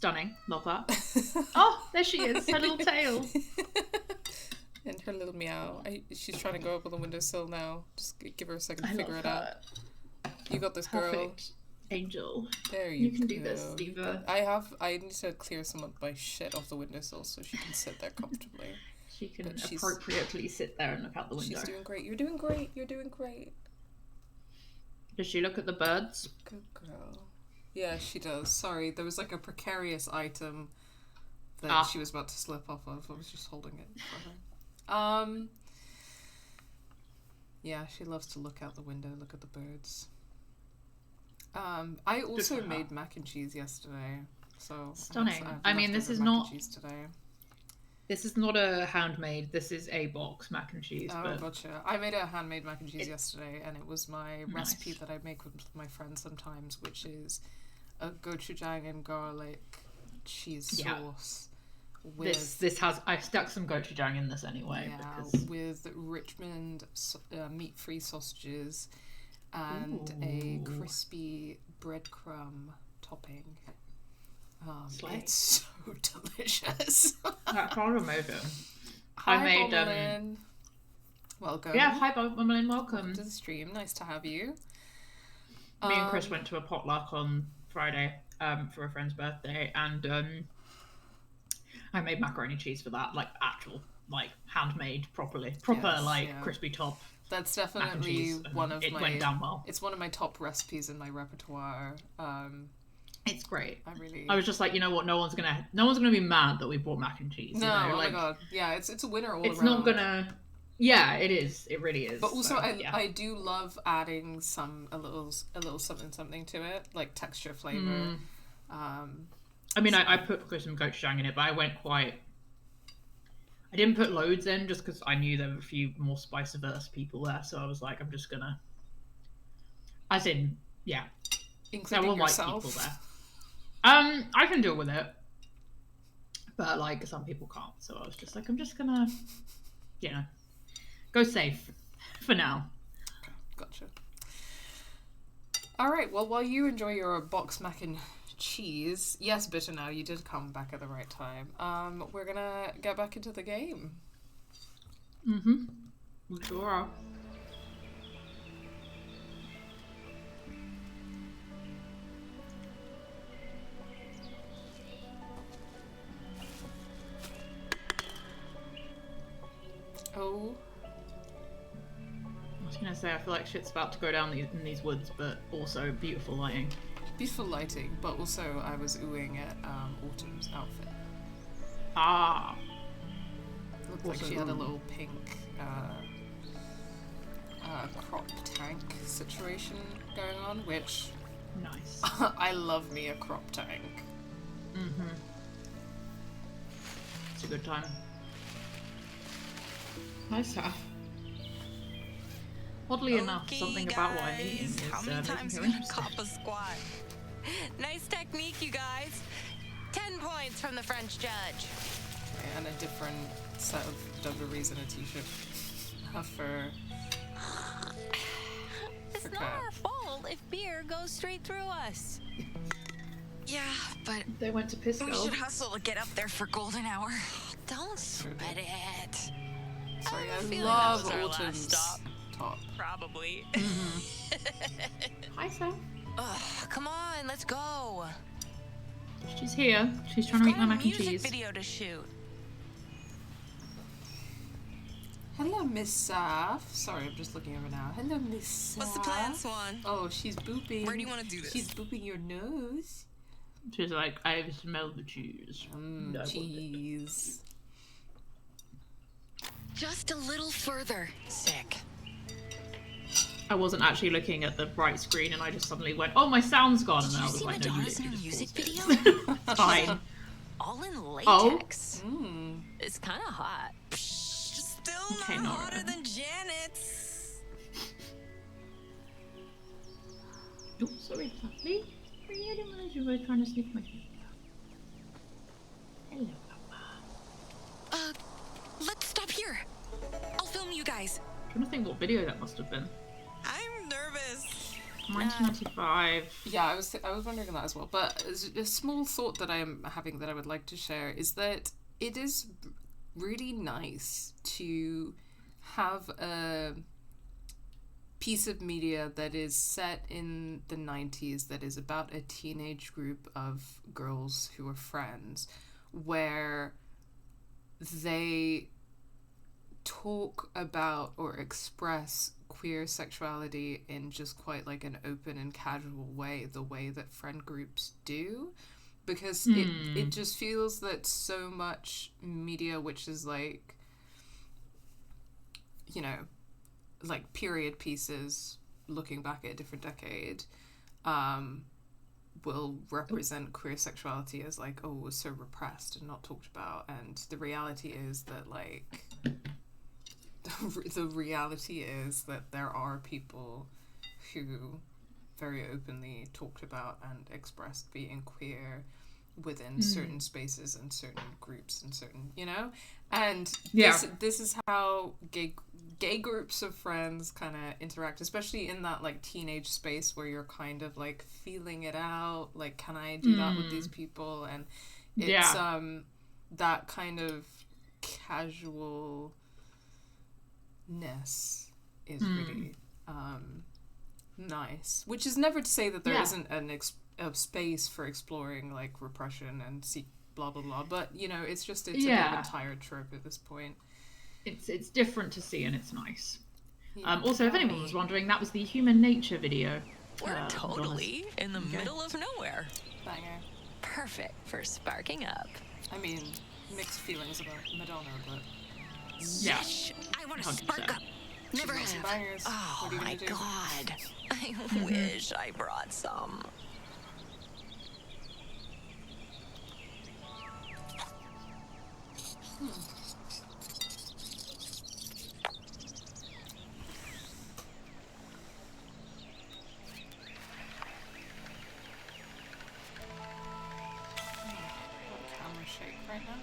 Stunning. Love that. Oh, there she is. Her little tail. And her little meow. She's trying to go up on the windowsill now. Just give her a second to figure it out. You got this, girl. Perfect. Angel. There you can do this, Diva. I need to clear some of my shit off the windowsill so she can sit there comfortably. She can appropriately sit there and look out the window. She's doing great. You're doing great. You're doing great. Does she look at the birds? Good girl. Yeah, she does. Sorry, there was like a precarious item that she was about to slip off of. I was just holding it for her. Yeah, she loves to look out the window, look at the birds. I also made mac and cheese yesterday, so stunning. I mean, this is not a handmade. This is a box mac and cheese. Oh, gotcha. I made a handmade mac and cheese yesterday, and it was my recipe that I make with my friends sometimes, which is a gochujang and garlic cheese sauce. I stuck some gochujang in this anyway. Yeah, with Richmond meat-free sausages and a crispy breadcrumb topping. It's so delicious. That sounds amazing. Hi, Bommelin. Welcome. Yeah, hi, Bommelin. Welcome to the stream. Nice to have you. Me and Chris went to a potluck on Friday for a friend's birthday, and I made macaroni cheese for that, like actual, like handmade, proper crispy top. That's definitely one of it went down well. It's one of my top recipes in my repertoire. It's great. I was just like, you know what? No one's gonna be mad that we bought mac and cheese. No, oh my god, yeah, it's a winner all around. It's not gonna. Yeah, it is. It really is. But also, I do love adding a little something to it, like texture, flavor. I mean, I put some gochujang in it, but I didn't put loads in just because I knew there were a few more spice-averse people there, so I was like, I'm just gonna... As in, yeah. Including there were yourself? White people there. I can deal with it. But, like, some people can't, so I was just like, I'm just gonna, go safe for now. Gotcha. Alright, well, while you enjoy your box mac and cheese, yes, Bitter Now, you did come back at the right time. We're gonna get back into the game. We sure are. Oh. I was gonna say, I feel like shit's about to go down in these woods, but also beautiful lighting. Beautiful lighting, but also I was oohing at Autumn's outfit. Looked like she had a little pink crop tank situation going on, which... Nice. I love me a crop tank. It's a good time. Nice stuff. Oddly enough, something about what I'm eating is how many times making me we cop a squat? Nice technique, you guys. 10 points from the French judge. And a different set of dungarees and a t-shirt for It's not our fault if beer goes straight through us. Yeah, but they went to Pisco. We should hustle to get up there for golden hour. Don't sweat it. Sorry, I love Autumn's top. Probably. Hi, Sam. Come on, let's go. She's here. She's trying to eat my mac and cheese. Music video to shoot. Hello, Miss Saf. Sorry, I'm just looking over now. Hello, Miss Saf. What's the plan, Swan? Oh, she's booping. Where do you want to do this? She's booping your nose. She's like, I smell the cheese. Cheese. Just a little further. Sick. I wasn't actually looking at the bright screen, and I just suddenly went, "Oh, my sound's gone!" And I was like, "No, you literally just music video? Fine." All in latex. It's kind of hot. Still Okay, not Nora. hotter than Janet's. Oh, sorry, Puffy. I didn't realize you were trying to sneak my food. Hello, Papa. Let's stop here. I'll film you guys. I'm trying to think what video that must have been. I'm nervous. 1995. Yeah, I was wondering that as well. But a small thought that I am having that I would like to share is that it is really nice to have a piece of media that is set in the 90s that is about a teenage group of girls who are friends, where they talk about or express queer sexuality in just quite like an open and casual way, the way that friend groups do, because it just feels that so much media which is like, you know, like period pieces looking back at a different decade, will represent queer sexuality as like, oh, it was so repressed and not talked about, and the reality is that like the reality is that there are people who very openly talked about and expressed being queer within certain spaces and certain groups and certain, you know, and this is how gay groups of friends kind of interact, especially in that like teenage space where you're kind of like feeling it out, like, can I do that with these people? And it's that kind of casualness is really nice, which is never to say that there isn't a space for exploring like repression and blah blah blah, but you know, it's just a bit of a tired trope at this point. It's different to see, and it's nice. Also, if anyone was wondering, that was the Human Nature video. We're totally in the middle of nowhere. Banger. Perfect for sparking up. I mean, mixed feelings about Madonna, but Yeah. I want to spark up. Never some have. bangers. Oh What are you my gonna do? god. I wish I brought some. Camera shake right now.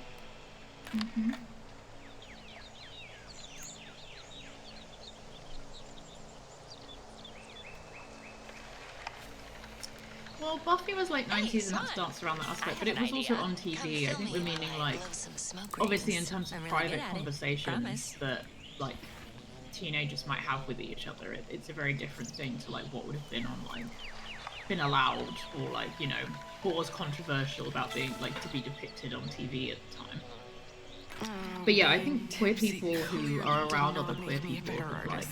Well, Buffy was late 90s and that starts around that aspect, but it was also on TV. I think we're meaning like, obviously in terms of private conversations that like teenagers might have with each other, it's a very different thing to like what would have been on like been allowed or like, you know, what was controversial about being like to be depicted on TV at the time. But yeah, I think queer people who are around other queer people, like,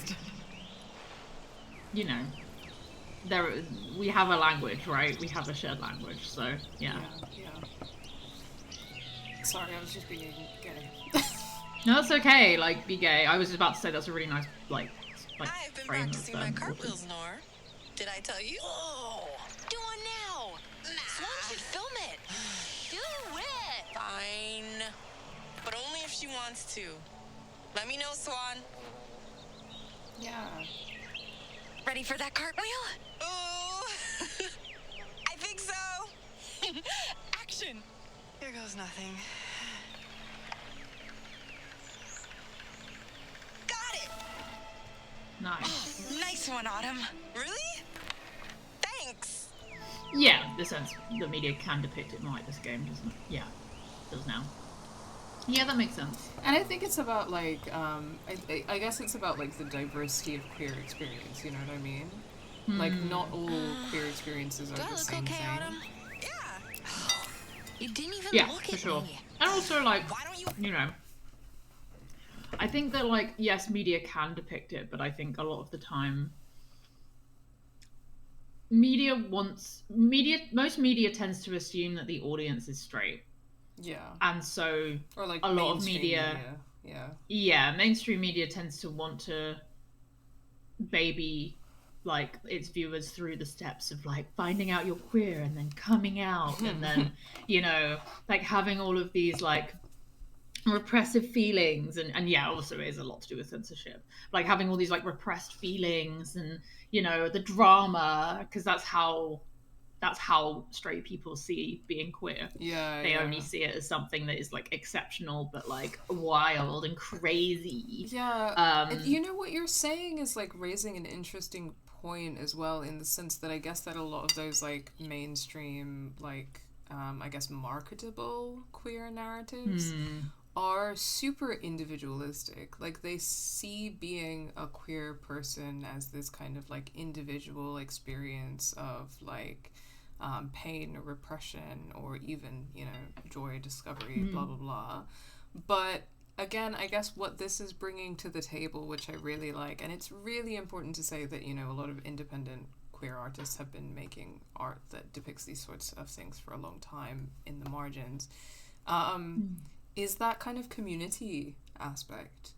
you know, we have a language, right? We have a shared language, so yeah. Sorry, I was just being gay. No, it's okay. Like, be gay. I was just about to say that's a really nice, like I've been frame practicing of my cartwheels, Nora. Did I tell you? Oh, do one now. Sloan should film it. Do it. Fine. But only if she wants to. Let me know, Swan. Yeah. Ready for that cartwheel? Ooh. I think so. Action. Here goes nothing. Got it. Nice. Nice one, Autumn. Really? Thanks. Yeah, the sense the media can depict it more like this game, doesn't it? Yeah, it does now. Yeah, that makes sense. And I think it's about like, I guess it's about like the diversity of queer experience. You know what I mean? Like, not all queer experiences are the same thing. Autumn? Yeah. You didn't even Yeah, look for at sure. me. And also, like, Why don't you know, I think that, like, yes, media can depict it, but I think a lot of the time, most media tends to assume that the audience is straight. Yeah. And so, Or like a lot of mainstream media. Yeah, mainstream media tends to want to baby like its viewers through the steps of like finding out you're queer and then coming out and then, you know, like having all of these like repressive feelings and yeah, also it is a lot to do with censorship, like having all these like repressed feelings and, you know, the drama, because that's how straight people see being queer. They only see it as something that is like exceptional but like wild and crazy. You know what you're saying is like raising an interesting point as well, in the sense that I guess that a lot of those like mainstream, like I guess marketable queer narratives are super individualistic. Like they see being a queer person as this kind of like individual experience of like pain or repression, or even, you know, joy, discovery, blah blah blah. But again, I guess what this is bringing to the table, which I really like, and it's really important to say that, you know, a lot of independent queer artists have been making art that depicts these sorts of things for a long time in the margins, is that kind of community aspect.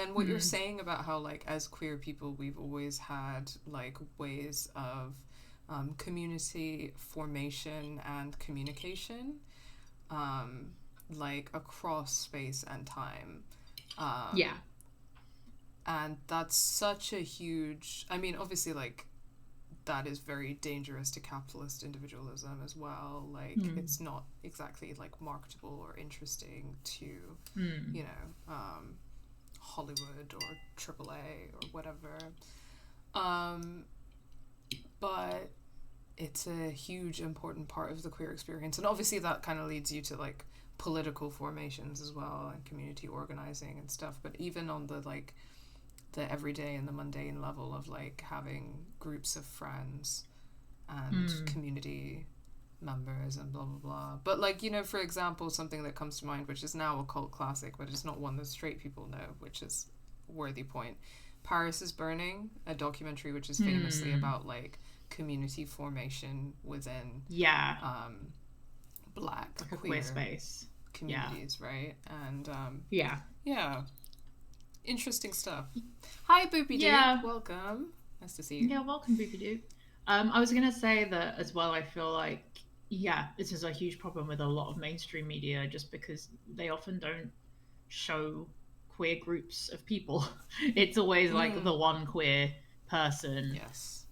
And what you're saying about how, like, as queer people, we've always had, like, ways of community formation and communication, like, across space and time. And that's such a huge... I mean, obviously, like, that is very dangerous to capitalist individualism as well. Like, it's not exactly, like, marketable or interesting to, you know, Hollywood or AAA or whatever. But it's a huge, important part of the queer experience. And obviously that kind of leads you to, like, political formations as well, and community organizing and stuff. But even on the, like, the everyday and the mundane level of, like, having groups of friends and community members and blah blah blah. But, like, you know, for example, something that comes to mind, which is now a cult classic, but it's not one that straight people know, which is a worthy point. Paris is Burning, a documentary which is famously about, like, community formation within black queer space communities, right? And yeah, interesting stuff. Hi, Boopy Doo. Welcome. Nice to see you. Yeah, welcome, Boopy Doo. I was gonna say that as well. I feel like this is a huge problem with a lot of mainstream media, just because they often don't show queer groups of people. It's always like the one queer person who's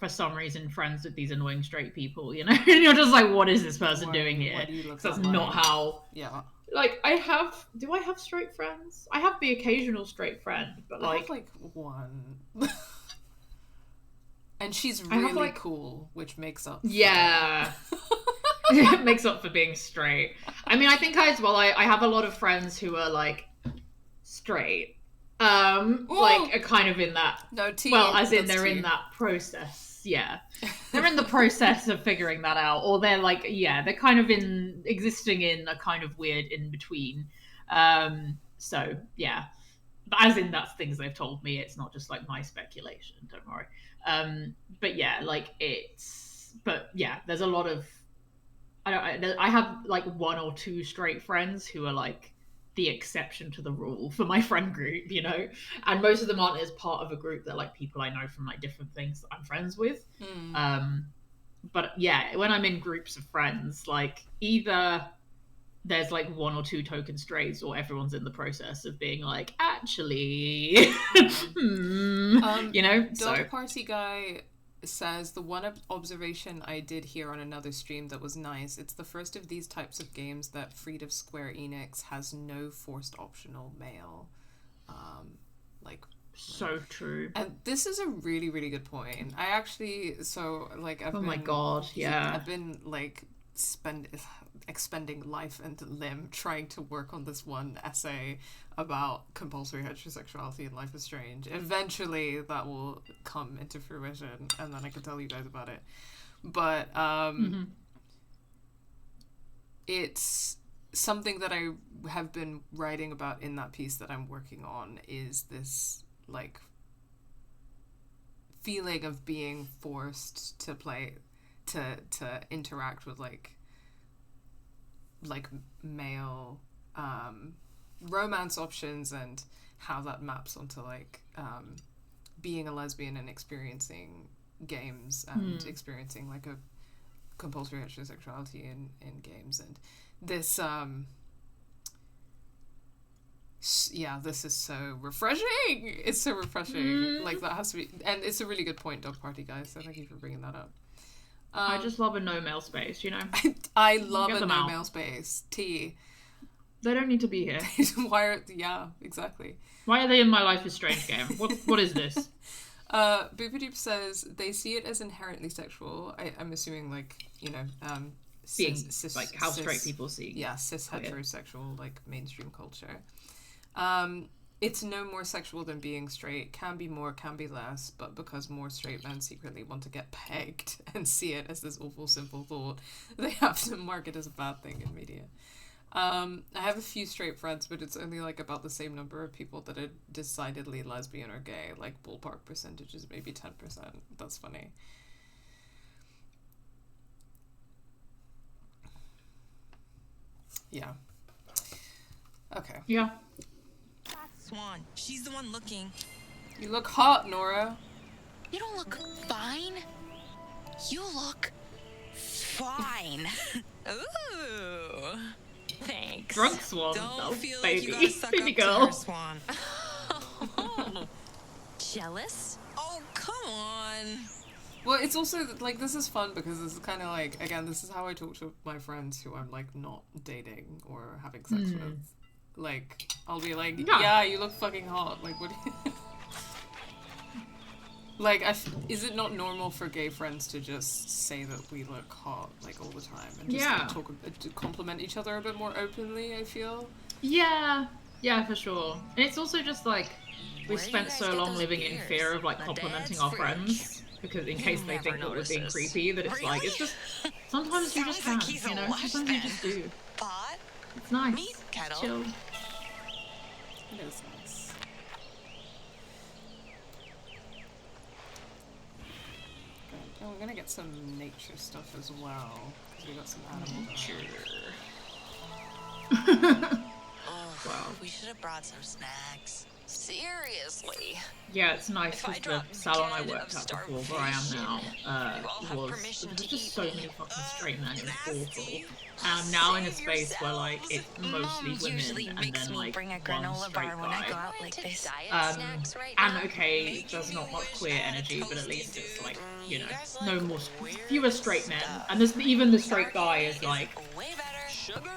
for some reason friends with these annoying straight people, you know. And you're just like, what is this person doing here? That's not how. Like, I have straight friends? I have the occasional straight friend, but like... I have, like, one. And she's really, like, cool, which makes up for it makes up for being straight. I mean, I think I have a lot of friends who are, like, straight. Like, are kind of in that... No, as in they're in that process. Yeah. They're in the process of figuring that out. Or they're, like, they're kind of existing in a kind of weird in-between. So, yeah. But as in, that's things they've told me. It's not just, like, my speculation. Don't worry. But, yeah, like, there's a lot of... I have, like, one or two straight friends who are, like, the exception to the rule for my friend group, you know, and most of them aren't as part of a group. They're like people I know from like different things that I'm friends with. But yeah, when I'm in groups of friends, like either there's like one or two token straights, or everyone's in the process of being like, actually, you know. Dog Party Guy says, the one observation I did hear on another stream that was nice, it's the first of these types of games that freed of Square Enix has no forced optional male. So true. And this is a really, really good point. I actually, I've been like expending life and limb trying to work on this one essay about compulsory heterosexuality in Life is Strange. Eventually that will come into fruition, and then I can tell you guys about it. But it's something that I have been writing about in that piece that I'm working on, is this like feeling of being forced to interact with like male romance options, and how that maps onto like being a lesbian and experiencing games and experiencing like a compulsory heterosexuality in games. And this this is so refreshing. It's so refreshing. Like, that has to be, and it's a really good point, Dog Party Guys, so thank you for bringing that up. I just love a no male space, you know. I love a no male space. T. They don't need to be here. Exactly. Why are they in my Life is Strange game? What is this? Boopadoop says they see it as inherently sexual. I'm assuming, like, you know, Being like how straight people see. Yeah, cis heterosexual, like mainstream culture. It's no more sexual than being straight. Can be more, can be less, but because more straight men secretly want to get pegged and see it as this awful simple thought, they have to mark it as a bad thing in media. I have a few straight friends, but it's only like about the same number of people that are decidedly lesbian or gay. Like ballpark percentages, maybe 10%. That's funny. Yeah. Okay. Yeah. Swan, she's the one looking. You look hot, Nora. You don't look fine. You look fine. Ooh. Thanks. Drunk Swan. Don't feel baby. like you gotta suck baby up girl. to her, Swan. Jealous? Oh, come on. Well, it's also, like, this is fun because this is kind of like, again, this is how I talk to my friends who I'm, like, not dating or having sex with. Like, I'll be like, yeah, you look fucking hot. Like, what do you... Like, is it not normal for gay friends to just say that we look hot, like, all the time? And just to compliment each other a bit more openly, I feel? Yeah, for sure. And it's also just, like, we've spent so long living in fear of, like, complimenting our friends. Because in case they think that we're being creepy, that it's like, it's just, sometimes you just can't, you know? Sometimes you just do. Pot? It's nice. Meat kettle. Chill. It is nice. Oh, we're gonna get some nature stuff as well, because we got some animal nature. Wow. We should have brought some snacks. Seriously. Yeah, it's nice because the salon I worked at before, where I am now, there was just so many fucking straight men, it was awful. And I'm now in a space where, like, it's mostly women and then, like, one straight guy. And okay, there's not much queer energy, but at least it's, like, you know, no more, fewer straight men. And there's, even the straight guy is, like, Way better. Sugar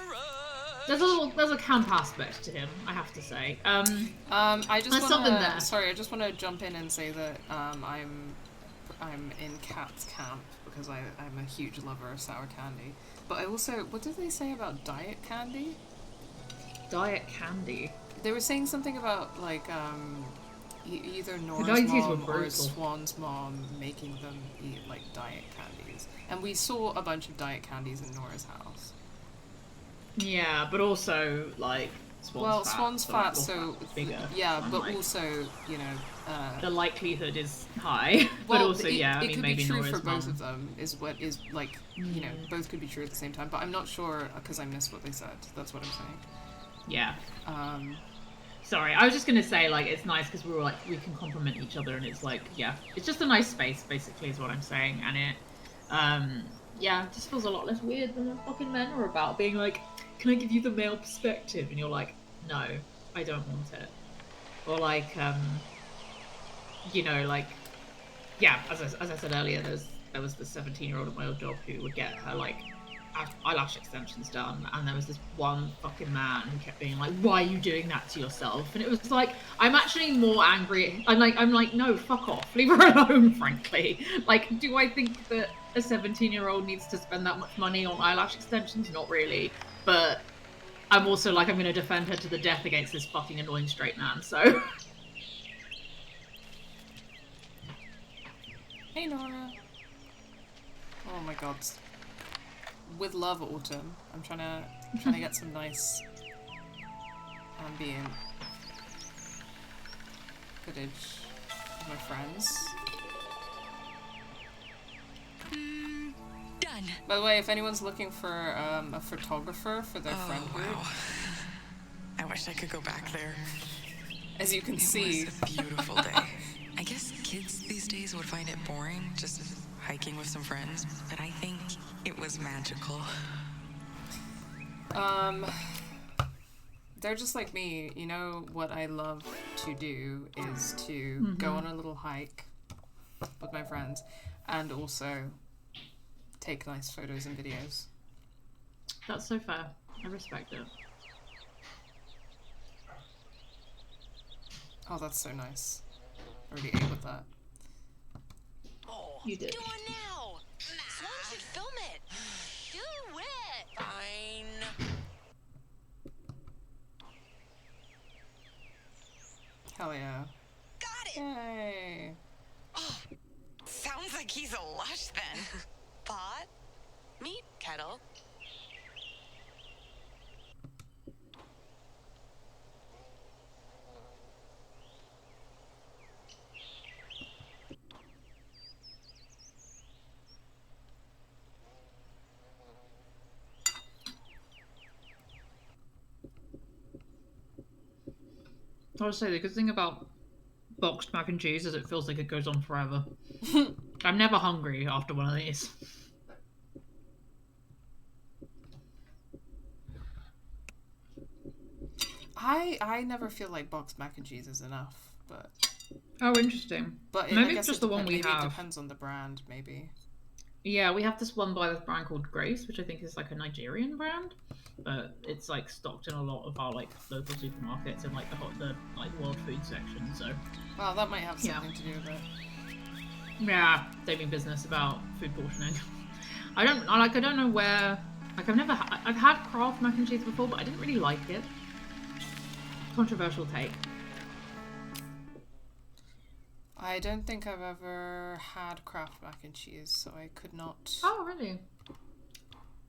there's a camp aspect to him, I have to say. I just there's something there. Sorry, I just want to jump in and say that I'm in Cat's camp because I'm a huge lover of sour candy. But I also, what did they say about diet candy? Diet candy? They were saying something about, like, either Nora's mom or Swan's mom making them eat, like, diet candies. And we saw a bunch of diet candies in Nora's house. Yeah, but also, like, Swan's fat, so bigger. Yeah, but like, also, you know, the likelihood is high. But also, it I mean, maybe be true Nora's for mom. both of them. Is what is like, you know, both could be true at the same time. But I'm not sure because I missed what they said. That's what I'm saying. Yeah. Sorry, I was just gonna say, like, it's nice because we were like, we can compliment each other, and it's like, yeah, it's just a nice space, basically, is what I'm saying, and it, yeah, it just feels a lot less weird than the fucking men are about being like, can I give you the male perspective? And you're like, no, I don't want it. Or like, you know, like, yeah, as I said earlier, there was the 17-year-old at my old job who would get her, like, eyelash extensions done, and there was this one fucking man who kept being like, why are you doing that to yourself? And it was like, I'm actually more angry. I'm like, no, fuck off, leave her alone, frankly. Like, do I think that a 17-year-old needs to spend that much money on eyelash extensions? Not really. But I'm also like, I'm going to defend her to the death against this fucking annoying straight man, so. Hey, Nora. Oh my god. With love, Autumn. I'm trying to get some nice ambient footage of my friends. Done. By the way, if anyone's looking for a photographer for their friend group, wow. I wish I could go back there. as you can It see, was a beautiful day. I guess kids these days would find it boring, just hiking with some friends, but I think it was magical. they're just like me. You know what I love to do is to go on a little hike with my friends and also take nice photos and videos. That's so fair. I respect it. Oh, that's so nice. Already ate with that. You did. Do it now. Someone should film it. Do it. Fine. Hell yeah. Got it. Yay. Oh, sounds like he's a lush then. Pot, meet kettle. I would say the good thing about boxed mac and cheese is it feels like it goes on forever. I'm never hungry after one of these. I never feel like boxed mac and cheese is enough, but Oh, interesting. I Maybe guess it's just the one we maybe have. It depends on the brand, maybe. Yeah, we have this one by this brand called Grace, which I think is like a Nigerian brand, but it's like stocked in a lot of our like local supermarkets and like the like world food section. So Well, that might have something to do with it. yeah, saving business about food portioning. I don't know where. Like I've had Kraft mac and cheese before, but I didn't really like it. Controversial take. I don't think I've ever had Kraft mac and cheese, so I could not. Oh, really?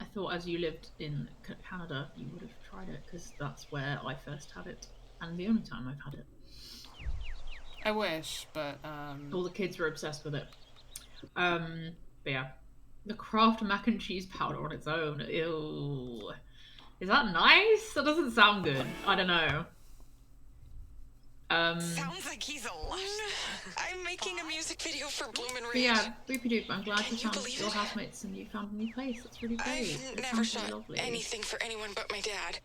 I thought as you lived in Canada, you would have tried it because that's where I first had it, and the only time I've had it. I wish, but All the kids were obsessed with it. But yeah, the Kraft mac and cheese powder on its own. Ew. Is that nice? That doesn't sound good. I don't know. Sounds like he's a lush. I'm making a music video for Bloomin' But Ridge. yeah, Boopy Doop, I'm glad Can you you found believe your it? housemates and you found a new place. That's really great. I've It never sounds really shot lovely. anything for anyone but my dad.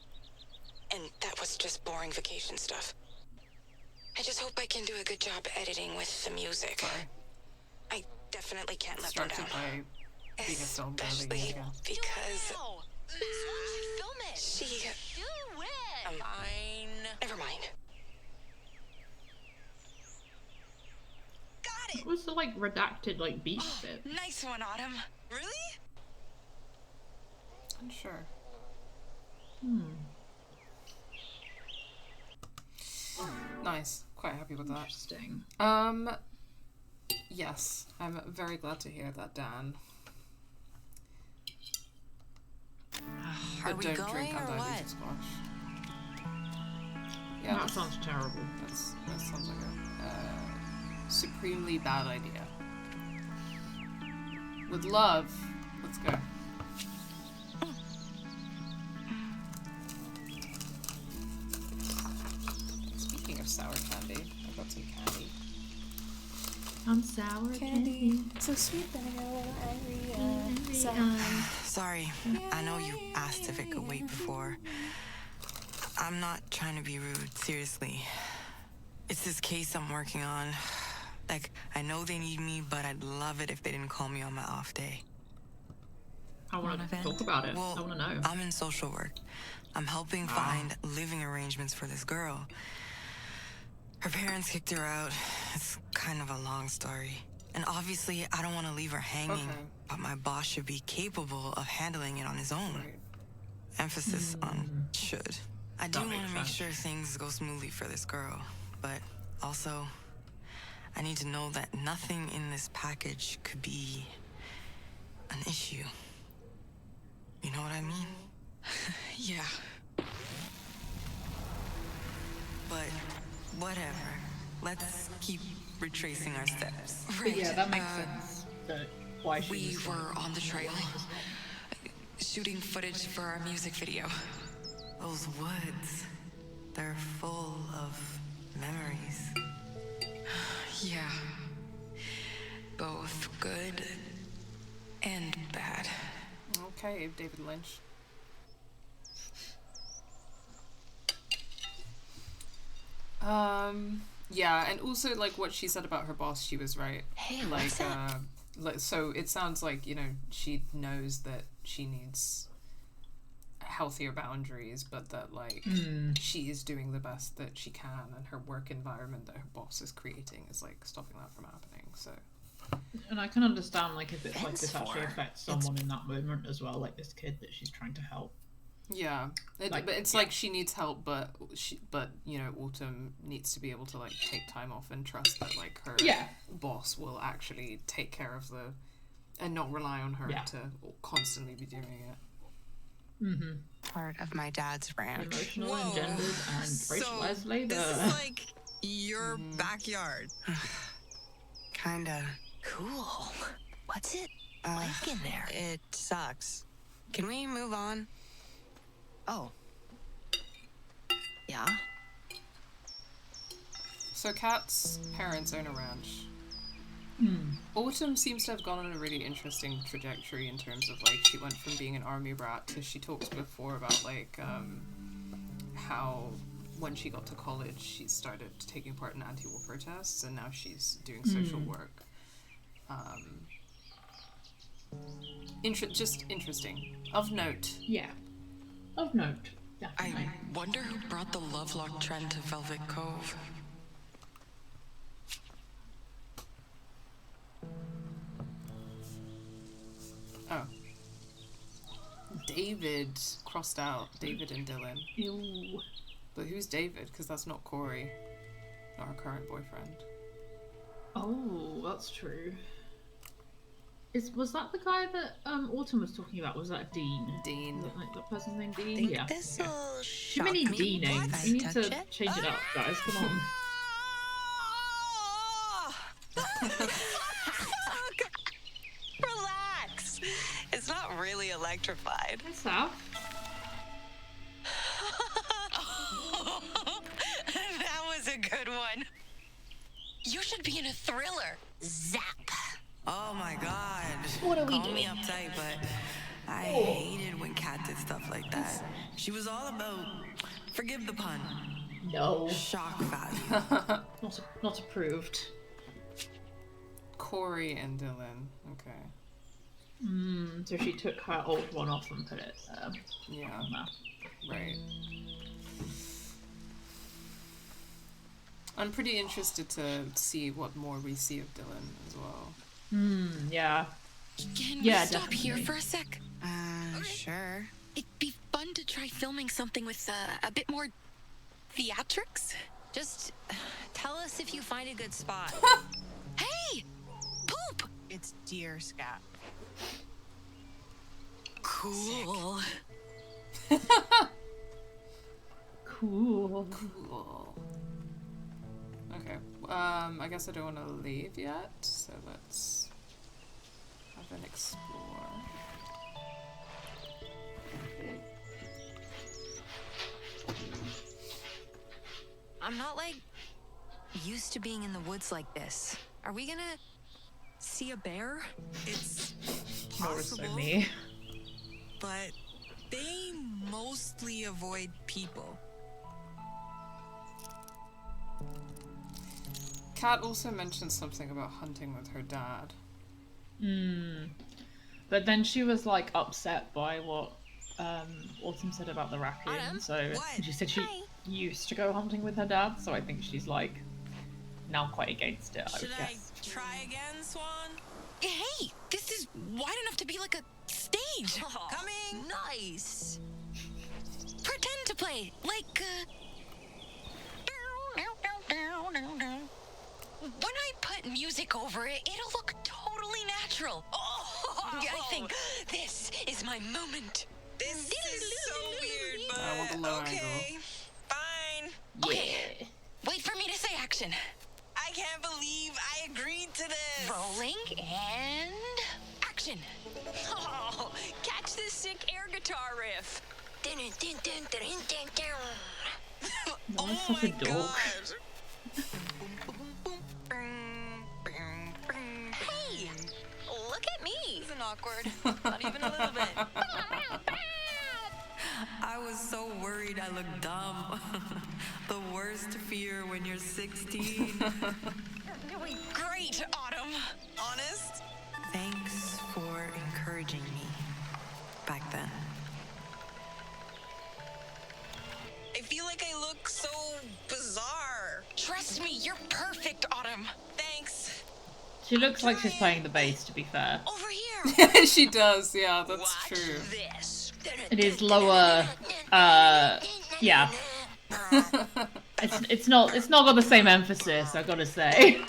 And that was just boring vacation stuff. I just hope I can do a good job editing with the music. sorry. I definitely can't let them Distracted down. by being a film girly Especially again. because Someone should film it. she... Do it. Fine. Never mind. Got it! What was the like redacted like beach bit? Nice one, Autumn. Really? Unsure. Nice. Quite happy with that. Interesting. Yes, I'm very glad to hear that, Dan. Are But we don't going drink or undiluted what? squash. Yeah, That sounds terrible. that sounds like a supremely bad idea. With love, let's go. Speaking of sour candy, I got some candy. I'm sour candy. So sweet that I got a little angry. Sorry, I know you asked if it could wait before. I'm not trying to be rude, seriously. It's this case I'm working on. Like, I know they need me, but I'd love it if they didn't call me on my off day. I want to talk about it. Well, I want to know. I'm in social work. I'm helping find living arrangements for this girl. Her parents kicked her out. It's kind of a long story. And obviously, I don't want to leave her hanging, Okay. but my boss should be capable of handling it on his own. Right. Emphasis on should. I do That want makes to make sense. sure things go smoothly for this girl, but also, I need to know that nothing in this package could be an issue. You know what I mean? Yeah. But whatever. Let's keep retracing our steps. But yeah, that makes sense. That why she We was were on the trail, shooting footage for our music video. Those woods, they're full of memories. Yeah. Both good and bad. Okay, David Lynch. Yeah, and also like what she said about her boss, she was right. Hey, Like, what's up? so it sounds like, you know, she knows that she needs healthier boundaries, but that like she is doing the best that she can, and her work environment that her boss is creating is like stopping that from happening. So And I can understand, like, if it's like this Thenceforth, actually affects someone in that moment as well, like this kid that she's trying to help. Yeah, Like, but it's yeah. like she needs help, but you know, Autumn needs to be able to like take time off and trust that like her Yeah. boss will actually take care of and not rely on her Yeah. to constantly be doing it. Mm-hmm. Part of my dad's ranch. Emotional, Whoa. engendered, and So, racialized labor. This is like your backyard. Kinda. Cool. What's it like in there? It sucks. Can we move on? Oh. Yeah? So Kat's parents own a ranch. Autumn seems to have gone on a really interesting trajectory in terms of like she went from being an army brat to she talks before about like how when she got to college she started taking part in anti-war protests and now she's doing social work. Just interesting. Of note. Yeah. Of note, I definitely. wonder who brought the lovelock trend to Velvet Cove. Oh. David crossed out. David and Dylan. Ew. But who's David? Because that's not Corey, not her current boyfriend. Oh, that's true. Was that the guy that Autumn was talking about? Was that Dean? Dean. Was it, like that person's name Dean? Think Yeah. this'll Too shock many me D if names. I You need touch to it. change it up, guys. Come on. Relax. It's not really electrified. Hi, Sav. That was a good one. You should be in a thriller. Zap. Oh my god. What are we Call me doing? uptight, but I hated when Kat did stuff like that. She was all about, forgive the pun, No. shock value. Not approved. Corey and Dylan. Okay. So she took her old one off and put it Yeah. on there. Right. I'm pretty interested to see what more we see of Dylan as well. Yeah. Can Yeah, we stop here definitely. for a sec? Sure. It'd be fun to try filming something with a bit more theatrics. Just tell us if you find a good spot. Hey! Poop! It's deer scat. Cool. Cool. Cool. Okay. I guess I don't want to leave yet, so let's have an explore. I'm not like used to being in the woods like this. Are we gonna see a bear? It's Nora's so possible, me. But they mostly avoid people. Kat also mentioned something about hunting with her dad. But then she was like upset by what Autumn said about the raccoon. Autumn? So What? she said she Hi. used to go hunting with her dad. So I think she's like now quite against it. I Should would I guess. try again, Swan? Hey! This is wide enough to be like a stage. Coming! Nice. Pretend to play. Like, when I put music over it, it'll look totally natural. Oh, I think this is my moment. This is so weird, but I want the low okay. Fine. Okay. Wait for me to say action. I can't believe I agreed to this. Rolling and action. Oh, catch this sick air guitar riff. Oh Nora's such a my dork. god. Hey, look at me. Isn't awkward. Not even a little bit. I was so worried I looked dumb. The worst fear when you're 16. Great, Autumn. Honest? Thanks for encouraging me back then. I feel like I look so bizarre. Trust me, you're perfect, Autumn. Thanks. She looks like she's playing the bass, to be fair. Over here. She does, yeah, that's Watch true. this. It is lower, yeah. It's not got the same emphasis, I've got to say.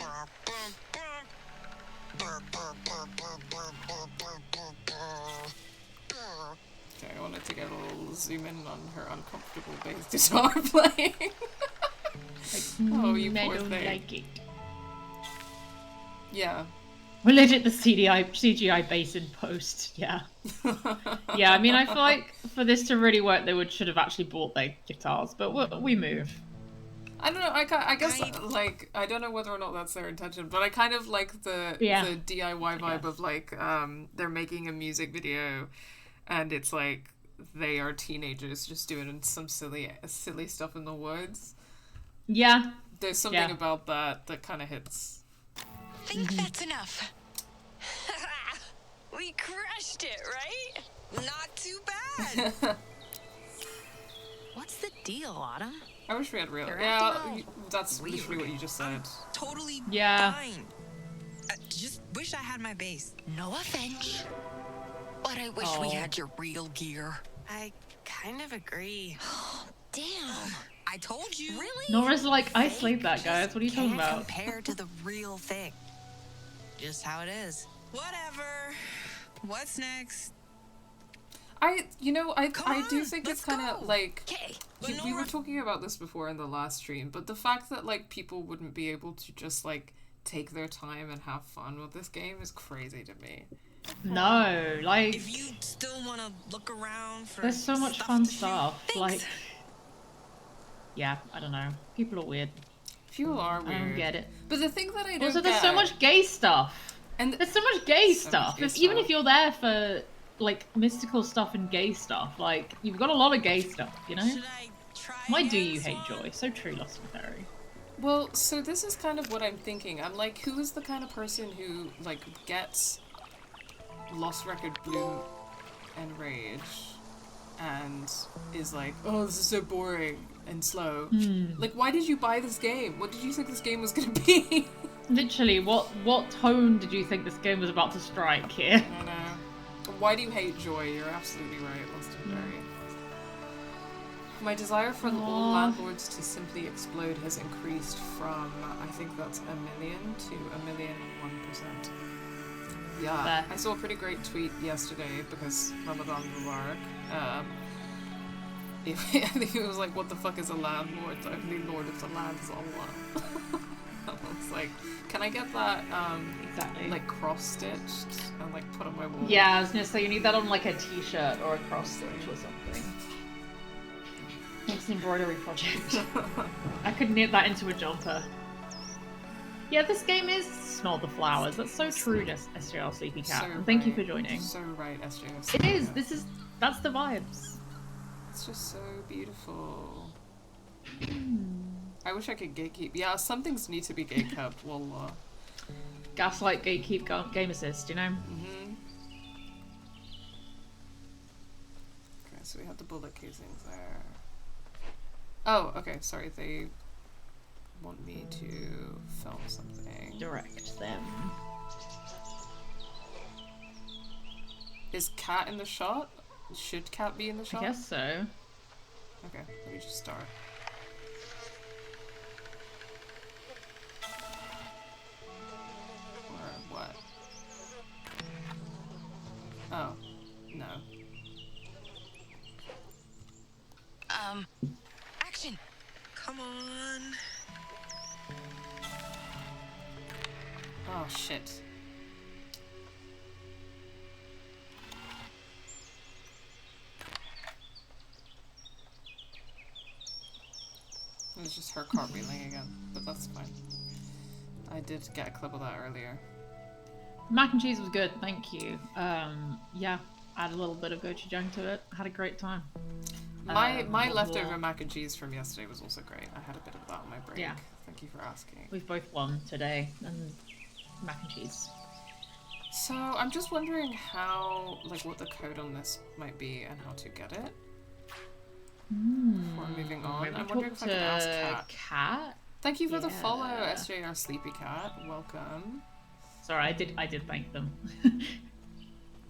Okay, I wanted to get a little zoom in on her uncomfortable bass guitar playing. Oh, you I poor don't thing. like it. Yeah. We're legit the CGI bass in post, yeah. Yeah, I mean, I feel like for this to really work, they should have actually bought their guitars, but we move. I don't know, I guess, like, I don't know whether or not that's their intention, but I kind of like the DIY vibe of, like, they're making a music video, and it's like, they are teenagers just doing some silly stuff in the woods. Yeah. There's something about that kind of hits. Think that's enough. We crushed it, right? Not too bad. What's the deal, Autumn? I wish we had real. They're Yeah, acting that's literally what you just said. Totally Yeah. fine. I just wish I had my bass. No offense. But I wish we had your real gear. I kind of agree. Damn. I told you. Really? Nora's like, I slayed that, guys. What are you talking Can't about? compare to the real thing. Just how it is. Whatever. What's next? I do on, think let's it's kind of go. like Okay. we were talking about this before in the last stream, but the fact that like people wouldn't be able to just like take their time and have fun with this game is crazy to me. No, like, If you still want to look around for there's so much stuff fun to do, stuff. thanks. Like, yeah, I don't know. People are weird. People are weird. I don't get it. But the thing that I don't Also, there's so get- much gay stuff. and There's so much gay So much stuff. gay Even stuff. if you're there for like mystical stuff and gay stuff, like you've got a lot of gay stuff, you know. Should I try Why do again you this hate one? joy? So true, Lost and Fairy. Well, so this is kind of what I'm thinking. I'm like, who is the kind of person who like gets Lost Record Blue and Rage and is like, oh, this is so boring and slow. Like, why did you buy this game? What did you think this game was gonna be? Literally, what tone did you think this game was about to strike here? I don't know. Why do you hate joy? You're absolutely right, Lost and Fairy. My desire for all landlords to simply explode has increased from, I think that's 1 million to 1,000,001%. Yeah, Fair. I saw a pretty great tweet yesterday because Ramadan Mubarak. I think it was like, what the fuck is a landlord? The only lord of the land is Allah. I was like, can I get that, Exactly. like, cross-stitched and, like, put on my wall? Yeah, I was gonna say you need that on like a t-shirt or a cross stitch or something. Next embroidery project. I could knit that into a jumper. Yeah, this game is Smell the Flowers. That's so true, SJR Sleepy Cat. So And thank you right. for joining. So right, SJF. It is. That's the vibes. It's just so beautiful. I wish I could gatekeep. Yeah, some things need to be gatekept, wallah. Gaslight, gatekeep, game assist, you know? Okay, so we have the bullet casings there. Oh, okay, sorry, they want me to film something. Direct them. Is Cat in the shot? Should Cat be in the I shot? guess so. Okay, let me just start. Or what? Oh, no. Action. Come on. Oh, shit. It was just her cartwheeling again, but that's fine. I did get a clip of that earlier. Mac and cheese was good, thank you. Yeah, add a little bit of gochujang to it. Had a great time. My leftover more. mac and cheese from yesterday was also great. I had a bit of that on my break. Yeah. Thank you for asking. We've both won today, and mac and cheese. So I'm just wondering how, like, what the code on this might be and how to get it. Before moving on, Maybe I'm wondering if I can ask Kat. Cat. Thank you for the follow, Yeah. SJR Sleepy Cat. Welcome. Sorry, I did thank them.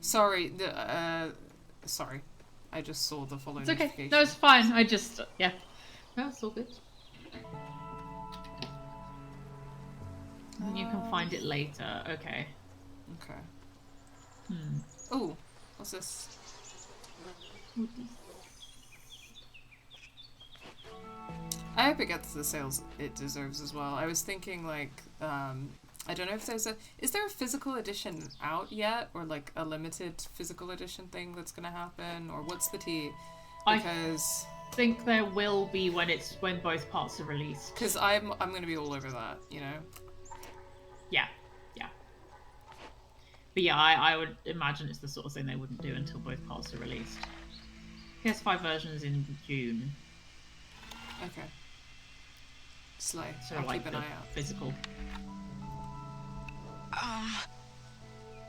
Sorry, sorry. I just saw the following It's okay. notification. No, it's fine. I just yeah. No, it's all good. And you can find it later. Okay. Okay. Hmm. Oh, what's this? I hope it gets the sales it deserves as well. I was thinking like, I don't know if there's is there a physical edition out yet, or like a limited physical edition thing that's gonna happen, or what's the tea? Because I think there will be when both parts are released. because I'm gonna be all over that, you know. Yeah, yeah. But yeah, I would imagine it's the sort of thing they wouldn't do until both parts are released. PS5 version's in June. Okay. Slay. So I'll like keep an eye out. physical.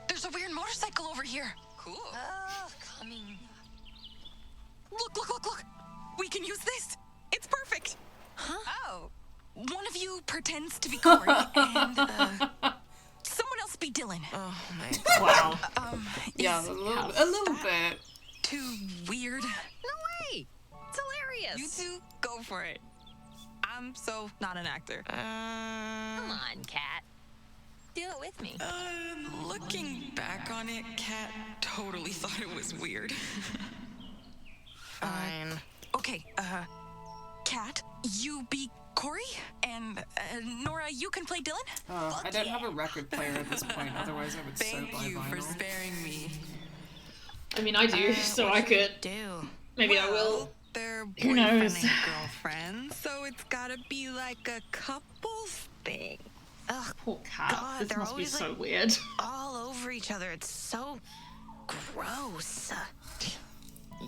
There's a weird motorcycle over here. Cool. Oh, coming. Look. We can use this. It's perfect. Huh? Oh. One of you pretends to be Corey and someone else be Dylan. Oh my. Wow. Yeah, a little bit. Too weird. No way. It's hilarious. You two go for it. I'm so not an actor. Come on, Cat. Do it with me. Looking back on it, Kat totally thought it was weird. Fine. Okay, Kat, you be Corey, and Nora, you can play Dylan? I don't have a record player at this point, otherwise I would so buy Thank you for vinyl. sparing me. I mean, I do, so I could. Do. Maybe I will. They're Who boyfriend knows? and girlfriend, so it's gotta be like a couples thing. Ugh, Poor cat. God, This they're must be always, so like- weird. all over each other. It's so gross.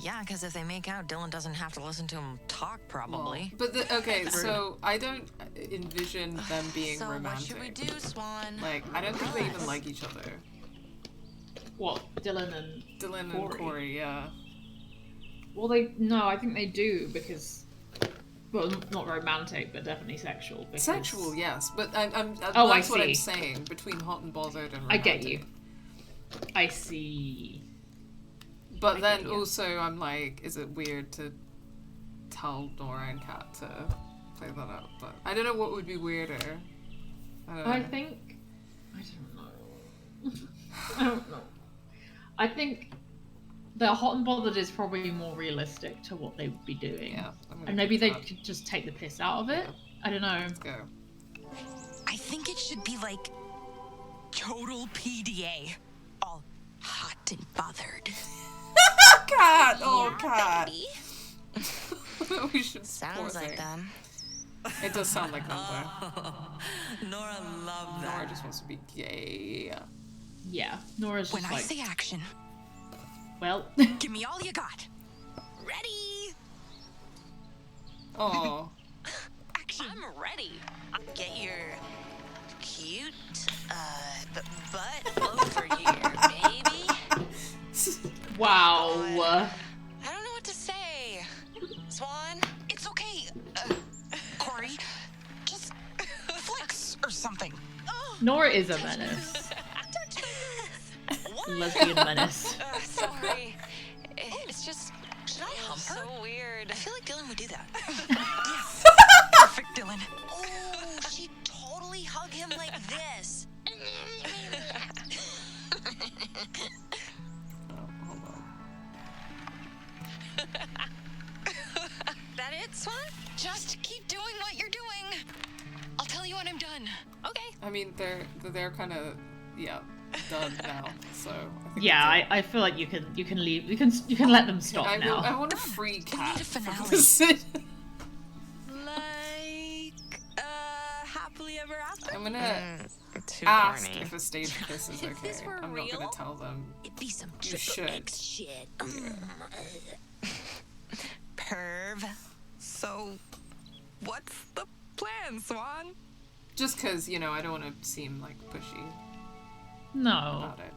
Yeah, because if they make out, Dylan doesn't have to listen to him talk, probably. But okay, so I don't envision them being So romantic. what should we do, Swan? Like, I don't think they even like each other. What, Dylan and Dylan Corey? and Corey, yeah. Well, I think they do because, well, not romantic, but definitely sexual. Because... Sexual, yes, but Oh, that's I what I'm see. saying, between hot and bothered and I romantic. get you. I see. But I then get you. also I'm like, is it weird to tell Nora and Kat to play that out? But I don't know what would be weirder. I don't know. I think. I don't know. I don't know. I think the hot and bothered is probably more realistic to what they would be doing. Yeah, I'm gonna And maybe pick they that. could just take the piss out of it. Yeah. I don't know. Let's go. I think it should be like total PDA. All hot and bothered. Cat! Oh, Cat! Baby. We should Sounds poor like thing. them. It does sound like them, though. Nora loved Nora that. just wants to be gay. Yeah. Nora's When just I like, say action, well, give me all you got. Ready? Oh. Action. I'm ready. I'll get your cute butt over here, baby. wow. I don't know what to say. Swan? It's okay. Corey, just flex or something. Nora is a menace. Lesbian menace. Sorry. It's just... Should I hump her? So weird. I feel like Dylan would do that. Yes. Perfect, Dylan. Oh, she'd totally hug him like this. Oh, hold on. That it, Swan? Just keep doing what you're doing. I'll tell you when I'm done. Okay. I mean, they're kind of, yeah, done now. So I think Yeah, that's it. I feel like you can leave. You can let them stop I now. want a free Cat. need a from finale. this. Like, happily ever after? I'm gonna Too ask corny. if a stage kiss is okay. If this were I'm not real, gonna tell them. It'd be some You triple should. X shit. Perv. So, what's the plan, Swan? Just because, you know, I don't want to seem like pushy No. about it.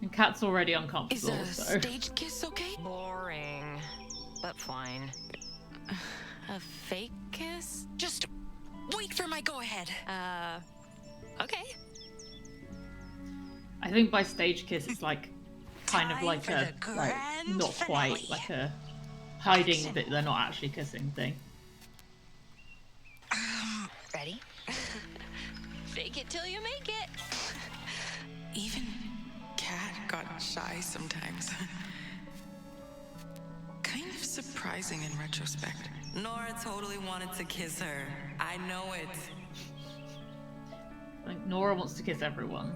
And Kat's already Is uncomfortable, a so. stage kiss okay? Boring, but fine. A fake kiss? Just wait for my go-ahead. Okay. I think by stage kiss it's like kind of like a like not quite like a hiding that they're not actually kissing thing. Ready? Fake it till you make it. Even Cat got shy sometimes. Kind of surprising in retrospect. Nora totally wanted to kiss her. I know it. Like Nora wants to kiss everyone.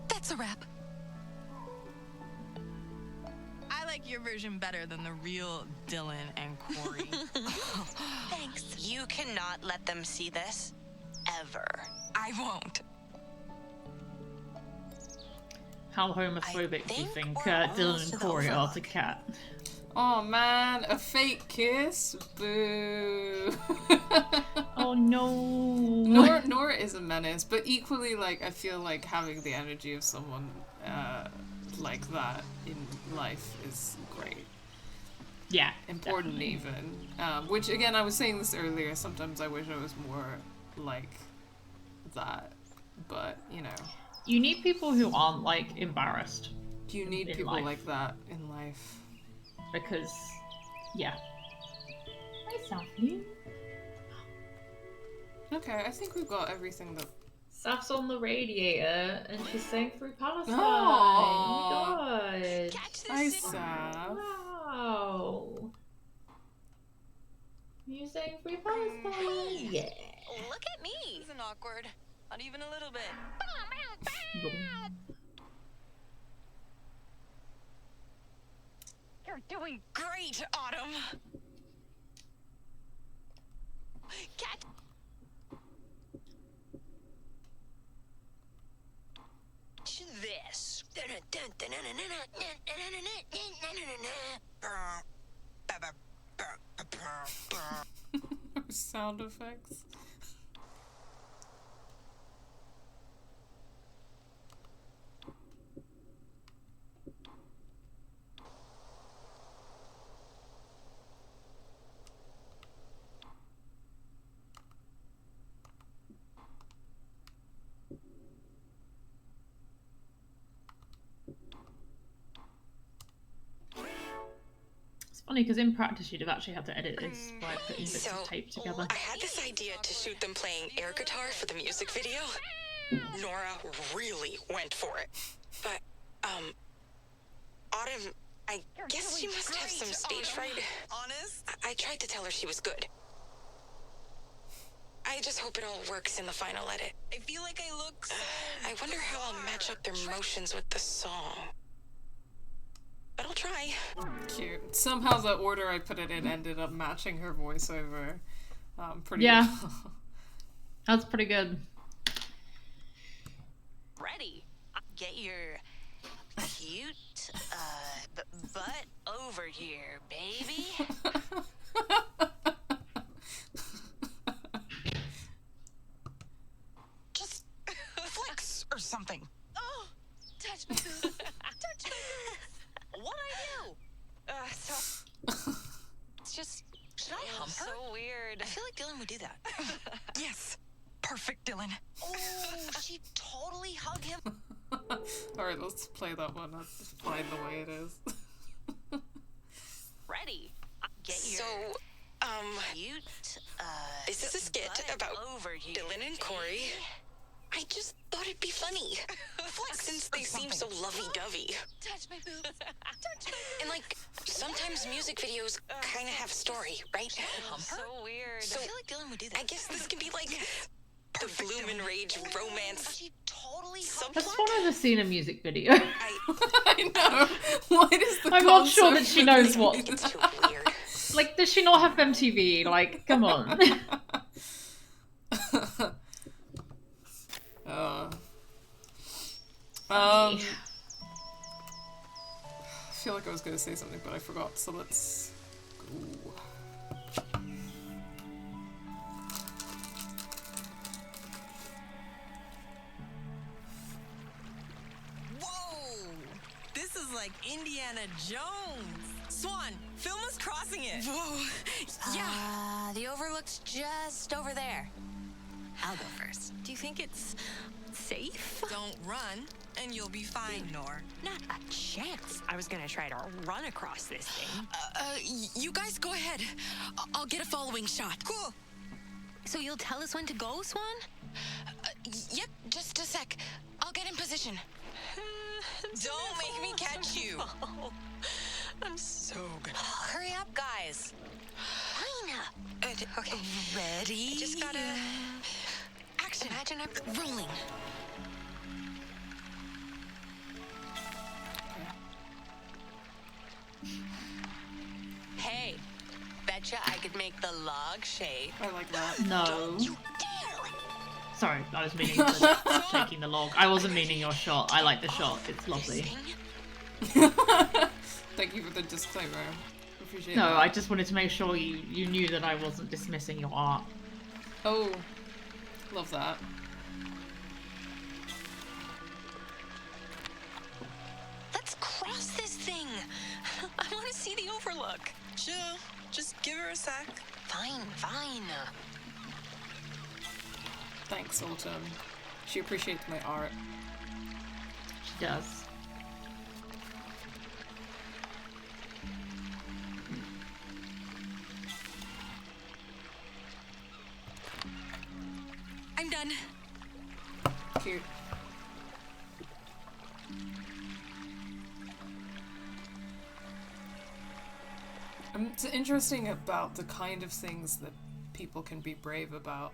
That's a wrap. I like your version better than the real Dylan and Corey. Thanks. You cannot let them see this. Ever. I won't. How homophobic do you think think we're Dylan almost and to the Corey are overlook. to Cat? Oh man, a fake kiss? Boo. Oh no. Nora is a menace, but equally, like, I feel like having the energy of someone like that in life is great. Yeah. Important definitely. even. Which, again, I was saying this earlier, sometimes I wish I was more like that. But, you know. You need people who aren't like embarrassed. You need in people life. like that in life. Because, yeah. Hi, Sophie. Okay, I think we've got everything that... Saf's on the radiator and she's saying through Palestine. Aww. Oh my god. Catch this. Hi, Saf. Wow. You saying free Palestine? Yeah. Look at me. Isn't awkward. Not even a little bit. You're doing great, Autumn. Cat. This. Sound effects. It's funny because in practice you'd have actually had to edit this by putting bits So, of tape together. I had this idea to shoot them playing air guitar for the music video. Nora really went for it. But, Autumn, I guess she must have some stage fright. Honest? I tried to tell her she was good. I just hope it all works in the final edit. I feel like I look so I wonder how I'll match up their motions with the song. But I'll try. Cute. Somehow the order I put it in ended up matching her voiceover. Pretty Yeah. well. That's pretty good. Ready. Get your cute butt over here, baby. Just flex or something. Oh, touch my boobs. Touch my boobs. What'd I do? So it's just. Should I hump her? So weird. I feel like Dylan would do that. Yes. Perfect, Dylan. Oh, she totally hugged him. Alright, let's play that one. That's fine the way it is. Ready. Get your So, cute this is a skit butt about over here, Dylan and Corey. baby. I just thought it'd be funny. Since they seem so lovey-dovey. Touch my boobs. Touch my boobs. And like, sometimes music videos kind of have story, right? So weird. So, I feel like Dylan would do that. I guess this can be like the Bloom and Rage romance She totally hugged I just subplot. wanted to see a music video. I know. Why does the I'm not sure that concept she of knows this what- music- It's too weird. Like, does she not have MTV? Like, come on. I feel like I was gonna say something, but I forgot, so let's go. Whoa! This is like Indiana Jones. Swan, film us crossing it. Whoa. Yeah. The overlook's just over there. I'll go first. Do you think it's safe? Don't run, and you'll be fine, Nor. Not a chance. I was gonna try to run across this thing. You guys go ahead. I'll get a following shot. Cool. So you'll tell us when to go, Swan? Yep, just a sec. I'll get in position. Don't make me catch you. I'm so good. Hurry up, guys. Okay. Ready? Just gotta... Action. Imagine I'm Rolling. Hey, betcha I could make the log shake. I like that. No. You dare! Sorry, I was meaning the shaking the log. I wasn't meaning your shot. I like the shot. It's lovely. Thank you for the disclaimer. Appreciate No, that. I just wanted to make sure you knew that I wasn't dismissing your art. Oh, love that. Let's cross this thing. I want to see the overlook. Chill. Just give her a sec. Fine. Thanks, Autumn. She appreciates my art. She does. I'm done. Cute. It's interesting about the kind of things that people can be brave about,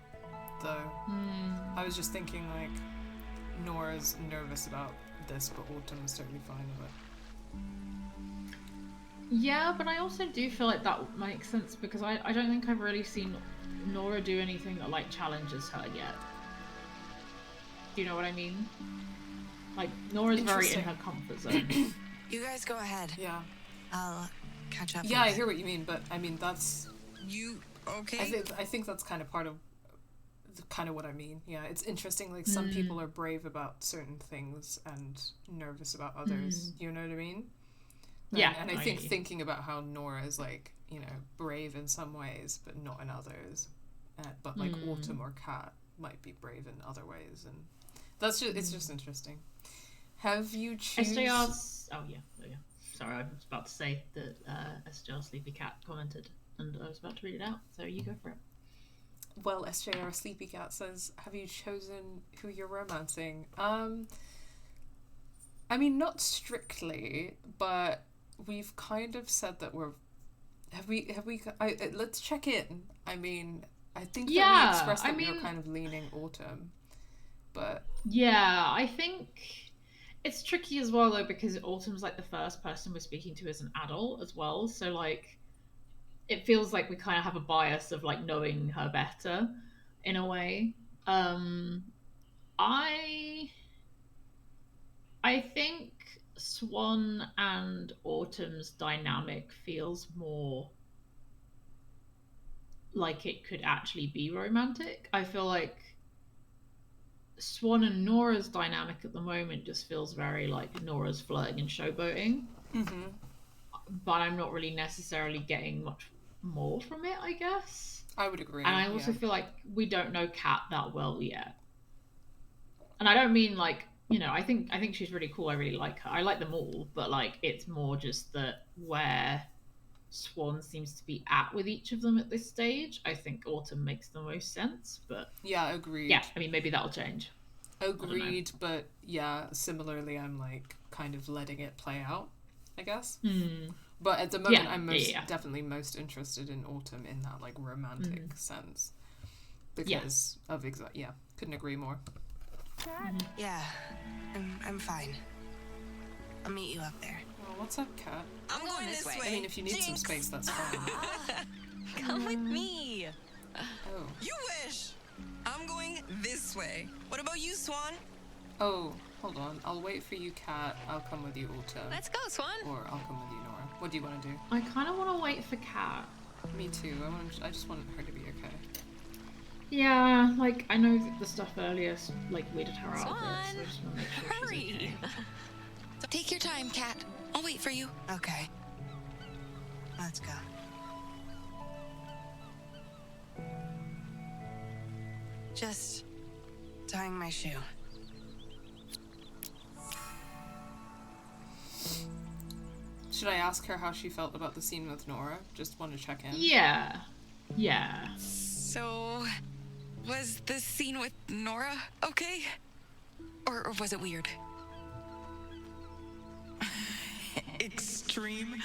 though. I was just thinking, like, Nora's nervous about this, but Autumn is totally fine with it. Yeah, but I also do feel like that makes sense because I don't think I've really seen Nora do anything that like challenges her yet. Do you know what I mean? Like Nora's very in her comfort zone. You guys go ahead. Yeah. I'll catch up. Yeah, I hear what you mean, but I mean, that's... You okay? I think that's kind of part of what I mean. Yeah, it's interesting, like, some people are brave about certain things and nervous about others. You know what I mean? Yeah. And I think thinking about how Nora is, like, you know, brave in some ways, but not in others. But, like, Autumn or Kat might be brave in other ways. And that's just, it's just interesting. Have you chosen... SJR's... Oh, yeah. Sorry, I was about to say that SJR Sleepy Cat commented, and I was about to read it out, so you go for it. Well, SJR Sleepy Cat says, have you chosen who you're romancing? I mean, not strictly, but we've kind of said that we're... let's check in. I mean, I think that we expressed that we were kind of leaning Autumn, but... Yeah, I think... It's tricky as well, though, because Autumn's, like, the first person we're speaking to as an adult as well, so, like, it feels like we kind of have a bias of, like, knowing her better, in a way. I think Swan and Autumn's dynamic feels more like it could actually be romantic. I feel like Swan and Nora's dynamic at the moment just feels very like Nora's flirting and showboating. But I'm not really necessarily getting much more from it, I guess. I would agree. And I also feel like we don't know Kat that well yet. And I don't mean like, you know, I think she's really cool. I really like her. I like them all, but like it's more just that where Swan seems to be at with each of them at this stage. I think Autumn makes the most sense, but yeah, agreed. Yeah, I mean maybe that'll change. Agreed, but yeah, similarly, I'm like kind of letting it play out, I guess. But at the moment, I'm definitely most interested in Autumn in that like romantic sense because of couldn't agree more. Yeah, I'm fine. I'll meet you up there. Well, what's up, Kat? I'm going this way. I mean, if you need some space, that's fine. Come with me. Oh. You wish. I'm going this way. What about you, Swan? Oh, hold on. I'll wait for you, Kat. I'll come with you, Autumn. Let's go, Swan. Or I'll come with you, Nora. What do you want to do? I kind of want to wait for Kat. Me too. I just want her to be okay. Yeah, like I know that the stuff earlier like weirded her out a bit, so I just want to make sure Hurry. she's okay. Take your time, Kat. I'll wait for you. Okay. Let's go. Just tying my shoe. Should I ask her how she felt about the scene with Nora? Just want to check in. Yeah. Yeah. So, was the scene with Nora okay? Or was it weird? Extreme,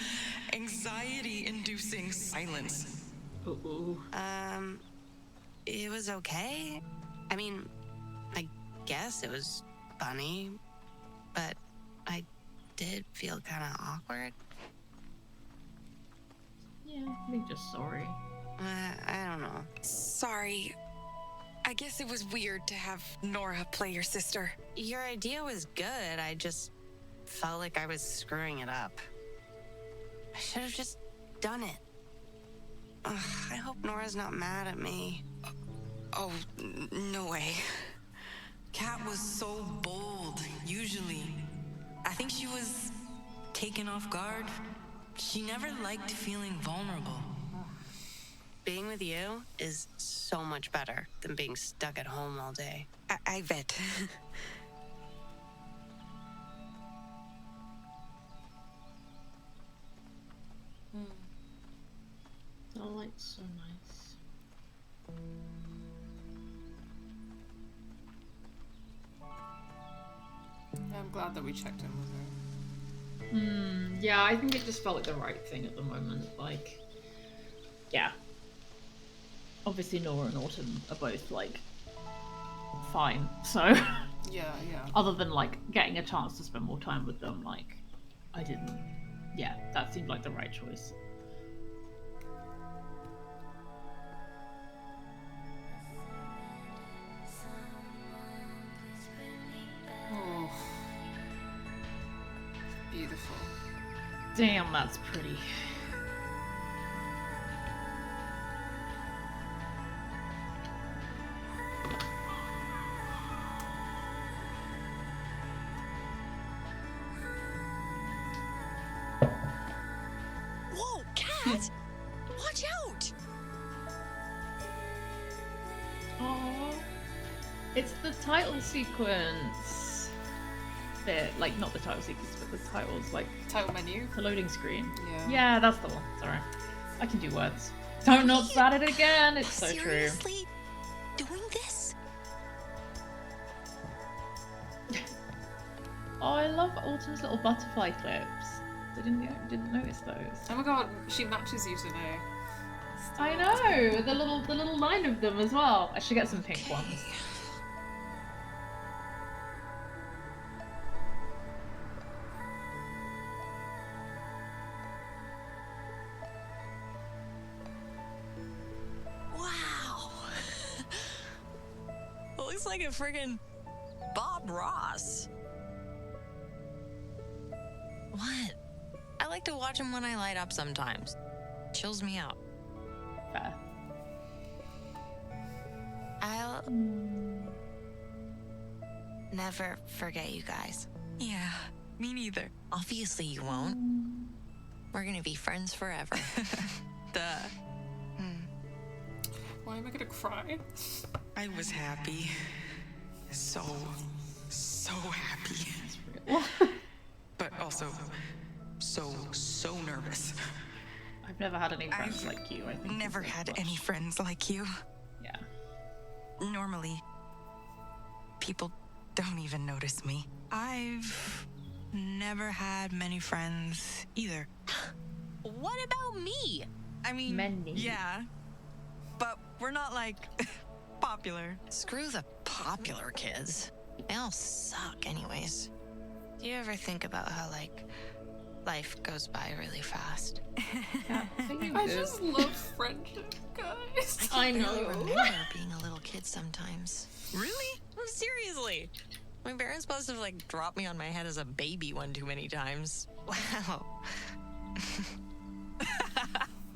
anxiety-inducing silence. Ooh. It was okay. I mean, I guess it was funny, but I did feel kind of awkward. Yeah, I think just sorry. I don't know. Sorry. I guess it was weird to have Nora play your sister. Your idea was good. I just felt like I was screwing it up. I should have just done it. Ugh, I hope Nora's not mad at me. Oh, no way. Kat was so bold, usually. I think she was taken off guard. She never liked feeling vulnerable. Being with you is so much better than being stuck at home all day. I bet. That light's so nice. I'm glad that we checked in with her. Yeah, I think it just felt like the right thing at the moment. Like, yeah. Obviously, Nora and Autumn are both, like, fine. So, Yeah. other than, like, getting a chance to spend more time with them, like, I didn't. Yeah, that seemed like the right choice. Oh. Beautiful. Damn, that's pretty. Whoa, Cat! Watch out! Oh, it's the title sequence bit. Like, not the title sequence, but the titles, like, Title menu. the loading screen. Yeah. Yeah, that's the one. Sorry. I can do words. Don't not start it again. It's so true. Seriously? Doing this? Oh, I love Autumn's little butterfly clips. Didn't notice those. Oh my god, she matches you today. I know the little line of them as well. I should get some pink ones. Wow. Looks like a friggin' Bob Ross. What? I like to watch him when I light up sometimes. Chills me out. Fair. I'll never forget you guys. Yeah, me neither. Obviously you won't. We're gonna be friends forever. Duh. Why am I gonna cry? I was happy. So happy. But also so nervous. I've never had any friends like you. I think Never had any friends like you. Yeah. Normally, people don't even notice me. I've never had many friends either. What about me? I mean, Many. yeah, but we're not like popular. Screw the popular kids. They all suck anyways. Do you ever think about how like life goes by really fast? I just love friendship, guys. I barely know. remember being a little kid sometimes. Really? Seriously. My parents must have like dropped me on my head as a baby one too many times. Wow.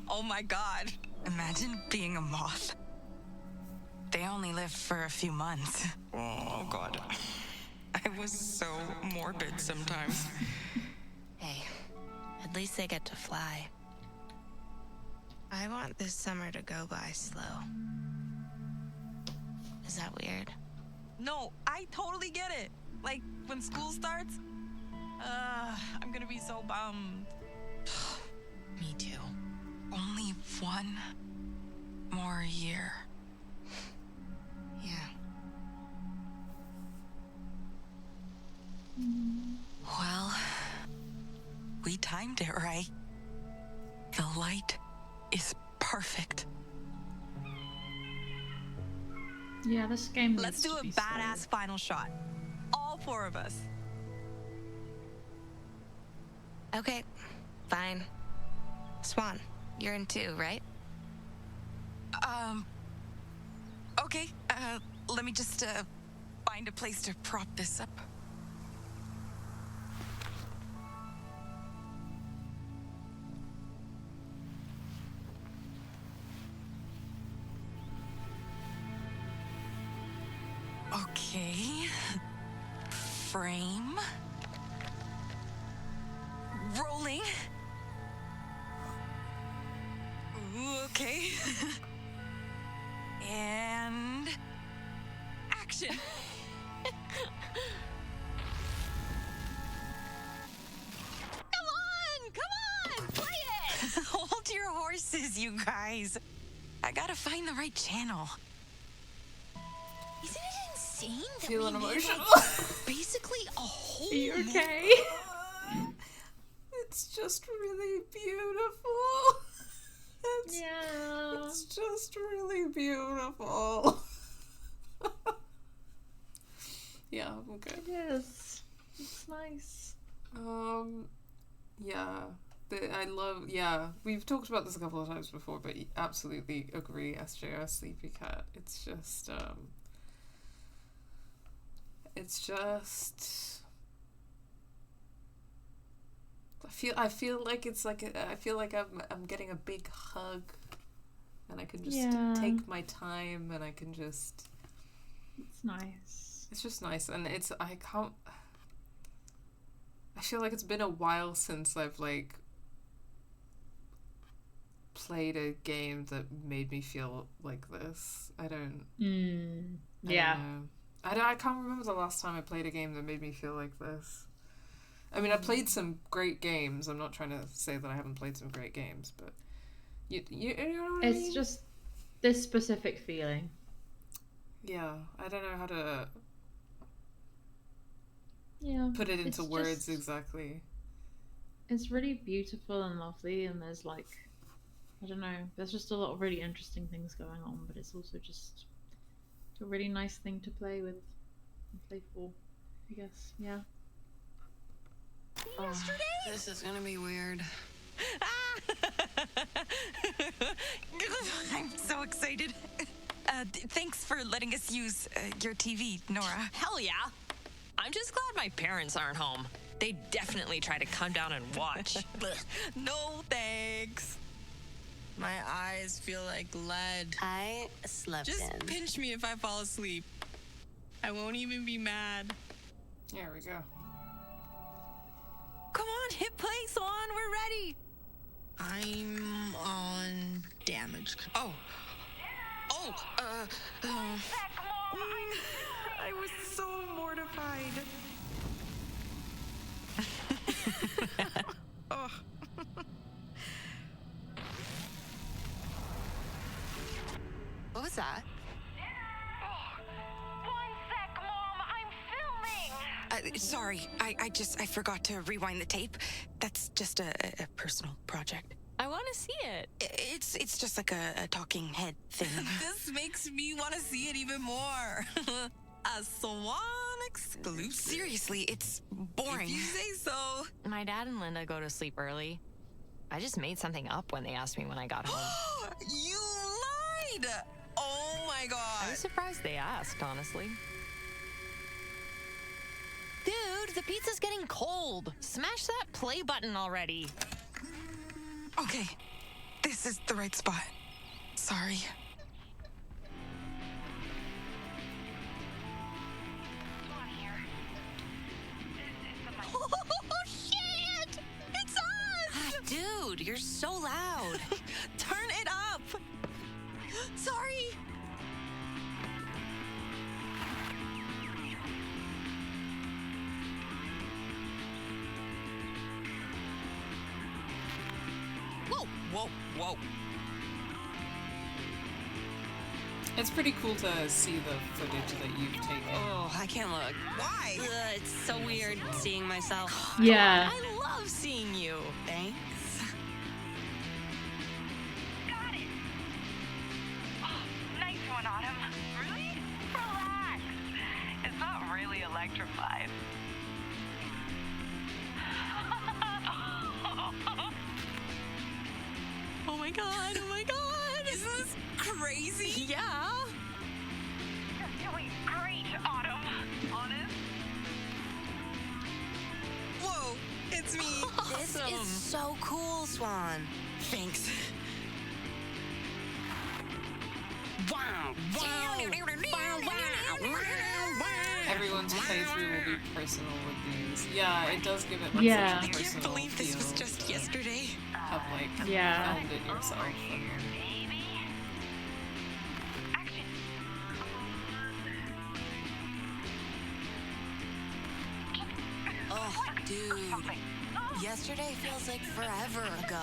Oh my god. Imagine being a moth. They only live for a few months. Oh god. I was so morbid sometimes. Hey, at least they get to fly. I want this summer to go by slow. Is that weird? No, I totally get it. Like, when school starts, I'm gonna be so bummed. Me too. Only one more year. Yeah. Well, we timed it right. The light is perfect. Yeah, this game. Let's do a badass final shot. All four of us. Okay, fine. Swan, you're in too, right? Okay, let me just, find a place to prop this up. Okay. Frame. Rolling. Okay. And action. Come on, play it. Hold your horses, you guys. I gotta find the right channel. Isn't it insane that Feeling we made, emotional. basically a whole Are you okay? It's just really beautiful. Yeah. It's just really beautiful. Yeah, I'm good. It is. It's nice. Yeah. I love, yeah, we've talked about this a couple of times before, but absolutely agree, SJR Sleepy Cat. It's just, I feel like it's like I feel like I'm getting a big hug, and I can just take my time, and I can just. It's nice. It's just nice, and I feel like it's been a while since I've like played a game that made me feel like this. I don't know. I can't remember the last time I played a game that made me feel like this. I mean, I played some great games. I'm not trying to say that I haven't played some great games, but you know what I mean? It's just this specific feeling. Yeah, I don't know how to put it into it's words just, exactly. It's really beautiful and lovely, and there's like, I don't know, there's just a lot of really interesting things going on, but it's also just a really nice thing to play with and play for, I guess. Yeah. Yesterday? This is gonna be weird. I'm so excited. Thanks for letting us use your TV, Nora. Hell yeah. I'm just glad my parents aren't home. They definitely try to come down and watch. No thanks. My eyes feel like lead. I slept Just in. pinch me if I fall asleep. I won't even be mad. There we go. Come on, hit play, Swan. We're ready. I'm on damage. I was so mortified. Oh. What was that? One sec, Mom. I'm filming. Sorry, I forgot to rewind the tape. That's just a personal project. I want to see it. It's just like a talking head thing. This makes me want to see it even more. A Swan exclusive. Seriously, it's boring. If you say so. My dad and Linda go to sleep early. I just made something up when they asked me when I got home. You lied! Oh my god. I was surprised they asked, honestly. Dude, the pizza's getting cold. Smash that play button already. Okay, this is the right spot. Sorry. Oh, shit! It's us! Dude, you're so loud. Turn it up! Sorry! Whoa. It's pretty cool to see the footage that you've taken. Oh, I can't look. Why? It's so weird seeing myself. Yeah. I love seeing you. Thanks. Got it. Oh, nice one, Autumn. Really? Relax. It's not really electrified. Oh my god, oh my god. Isn't this crazy? Yeah. You're doing great, Autumn. Honest? Whoa, it's me. This is so cool, Swan. Thanks. Wow, wow, Everyone's playthrough will be personal with these. Yeah, it does give it like Yeah. such a I personal can't believe this was feel just yesterday. of like Yeah. found it yourself. And, Baby. Action. Oh, dude. Yesterday feels like forever ago.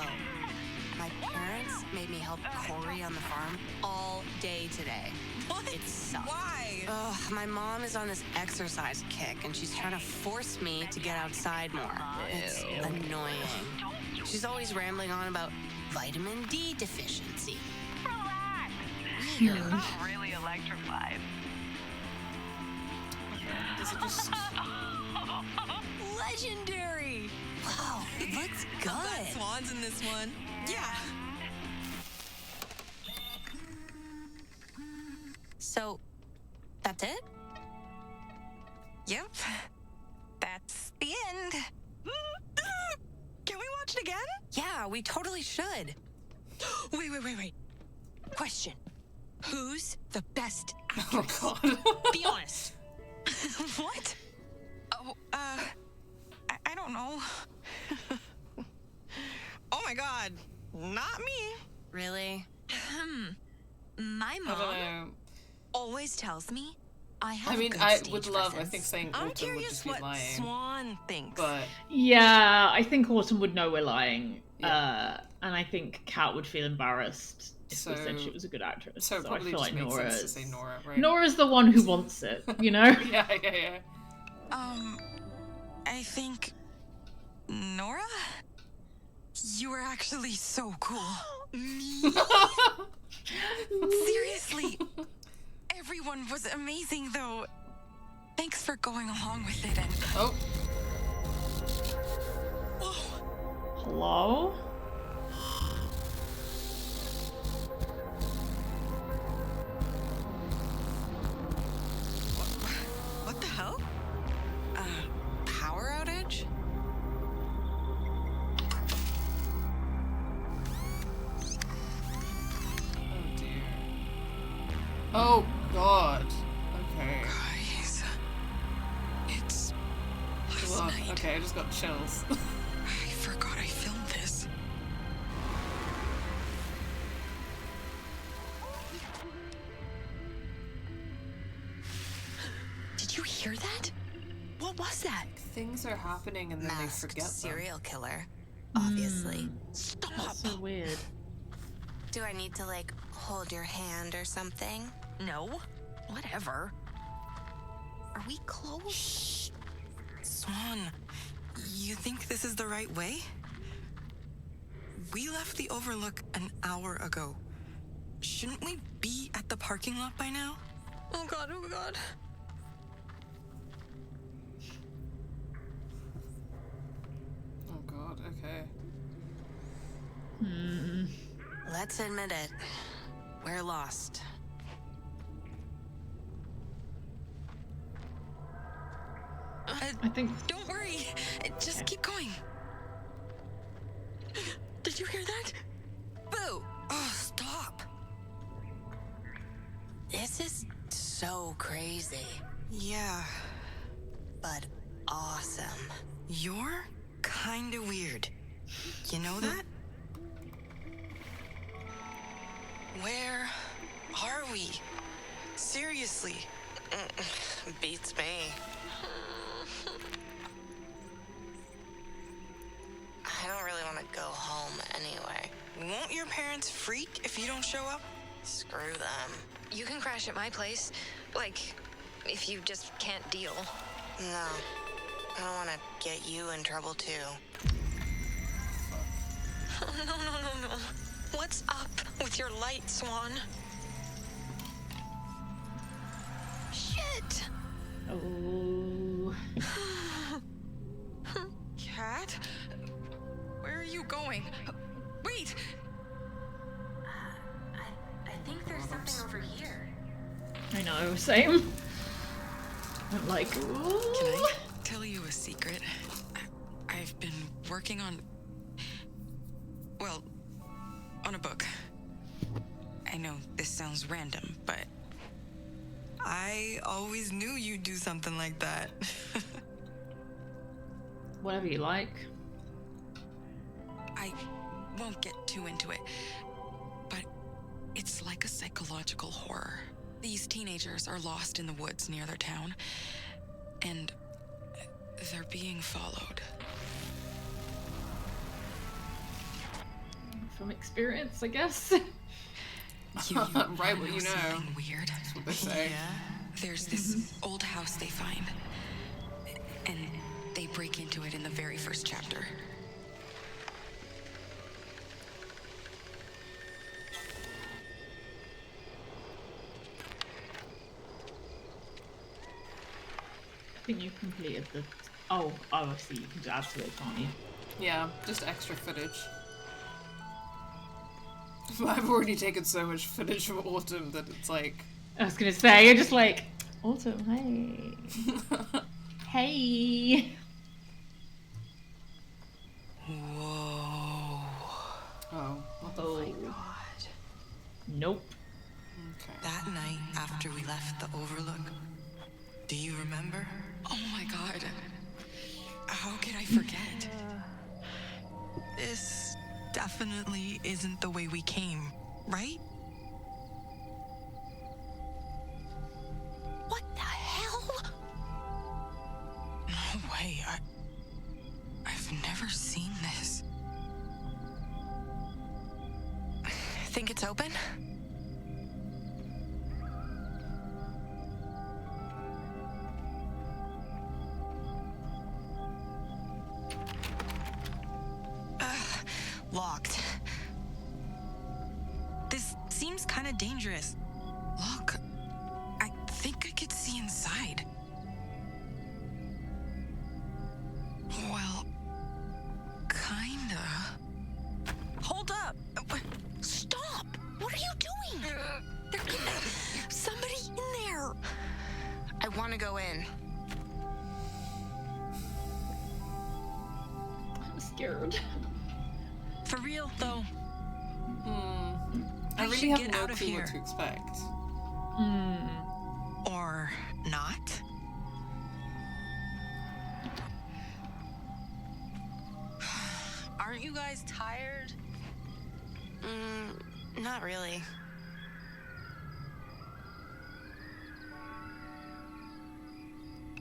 My parents made me help Corey on the farm all day today. What? It sucked. Why? Ugh, my mom is on this exercise kick, and she's trying to force me to get outside more. It's annoying. She's always rambling on about vitamin D deficiency. Relax. Weird. It's not really electrified. does it just Legendary. Wow, it looks good. Swans in this one. Yeah. So, that's it? Yep. That's the end. Can we watch it again? Yeah, we totally should. Wait. Question. Who's the best oh actress? god. Be honest. What? Oh, I don't know. Oh my god. Not me. Really? My I don't mom know. always tells me I have I mean, good I stage would love. I presence. think saying I'm Autumn would curious just be what lying, Swan thinks. but Yeah, I think Autumn would know we're lying. Yeah. And I think Kat would feel embarrassed if we said So- she was a good actress. so it I probably feel just like makes Nora sense to is... say Nora, right? Nora's the one who wants it, you know? yeah. I think Nora? You were actually so cool. Me? Seriously. Everyone was amazing though. Thanks for going along with it and Oh, Hello? what the hell? Power outage? oh dear. Oh god. Okay. Guys, it's last Ugh, night. okay, I just got chills. I forgot I filmed this. Did you hear that? What was that? Things are happening and then they Masked forget them. serial killer, obviously. Stop. That's so weird. Do I need to, like, hold your hand or something? No. Whatever. Are we close? Swan, you think this is the right way? We left the Overlook an hour ago. Shouldn't we be at the parking lot by now? Oh god, oh god. Oh god, okay. Let's admit it. We're lost. I think... Don't worry. Just keep going. Did you hear that? Boo! Oh, stop. This is so crazy, Yeah. but awesome. You're kinda weird. You know that? Where are we? Seriously. Beats me. I don't really want to go home anyway. Won't your parents freak if you don't show up? Screw them. You can crash at my place. Like, if you just can't deal. No. I don't want to get you in trouble, too. Oh, no. What's up with your light, Swan? Shit! Oh. Cat? Where are you going? Wait! I think there's something over here. I know, same. I'm like, ooh. Can I tell you a secret? I've been working on... Well, on a book. I know this sounds random, but... I always knew you'd do something like that. Whatever you like. I won't get too into it, but it's like a psychological horror. These teenagers are lost in the woods near their town, and they're being followed. From experience, I guess. Right, what you know. Something weird. That's what they say. There's this old house they find, and they break into it in the very first chapter. I think you completed the... Oh, I see. You can add to it, can't you? Yeah, just extra footage. I've already taken so much footage of Autumn that it's like... I was gonna say, you're just like, Autumn, hey. Hey. Whoa. Oh, what the Oh. fuck? Nope. Okay. That night after we left the Overlook, do you remember? Oh my god. How could I forget? This definitely isn't the way we came, right? What the hell? No way. I've never seen this. Think it's open? Locked. This seems kind of dangerous. Look, I think I could see inside. Well, kinda. Hold up! Stop! What are you doing? Somebody in there! I want to go in. I'm scared. For real, though. I We really should have get no out of clue here. what to expect. Or not. Aren't you guys tired? Not really.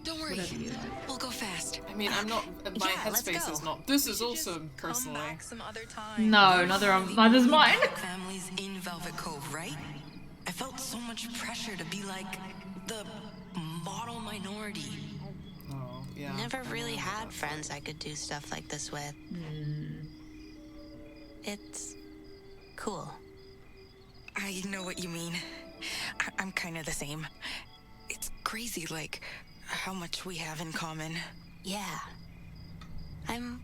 Don't worry. Whatever you like. We'll go fast. I mean, I'm not... My Yeah, let's headspace go. is not... This is We should awesome, just come personally. back some other time. No, neither's mine. Families in Velvet Cove, right? I felt so much pressure to be like the model minority. Oh, yeah. Never really had friends I could do stuff like this with. It's cool. I know what you mean. I'm kind of the same. It's crazy, like, how much we have in common. Yeah. I'm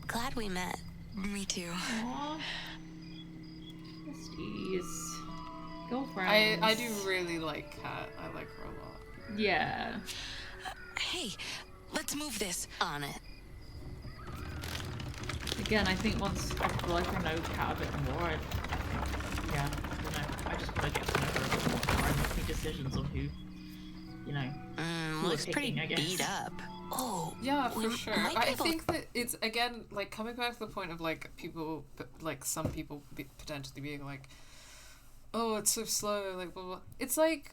glad we met. Me too. Aww. Besties. Girlfriends. I do really like Kat. I like her a lot. Yeah. Hey, let's move this. On it. Again, I think once I feel like I know Kat a bit more, yeah, I don't know. I just want to get to know her a bit more before I'm making decisions on who, you know, who Looks we're pretty picking, I guess. beat up. Oh, Yeah, we for sure. might be I able- think that it's, again, like, coming back to the point of, like, people, like, some people potentially being like, oh, it's so slow, like, blah, blah. It's like,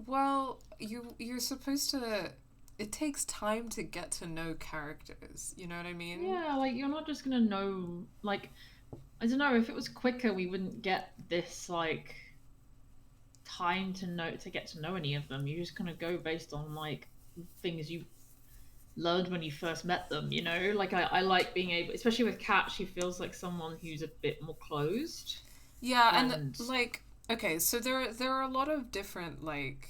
well, you're supposed to... It takes time to get to know characters, you know what I mean? Yeah, like, you're not just gonna know, like, I don't know, if it was quicker, we wouldn't get this like time to get to know any of them. You just kind of go based on like things you learned when you first met them, you know? Like I like being able, especially with Kat, she feels like someone who's a bit more closed. Yeah, and like, okay, so there are a lot of different like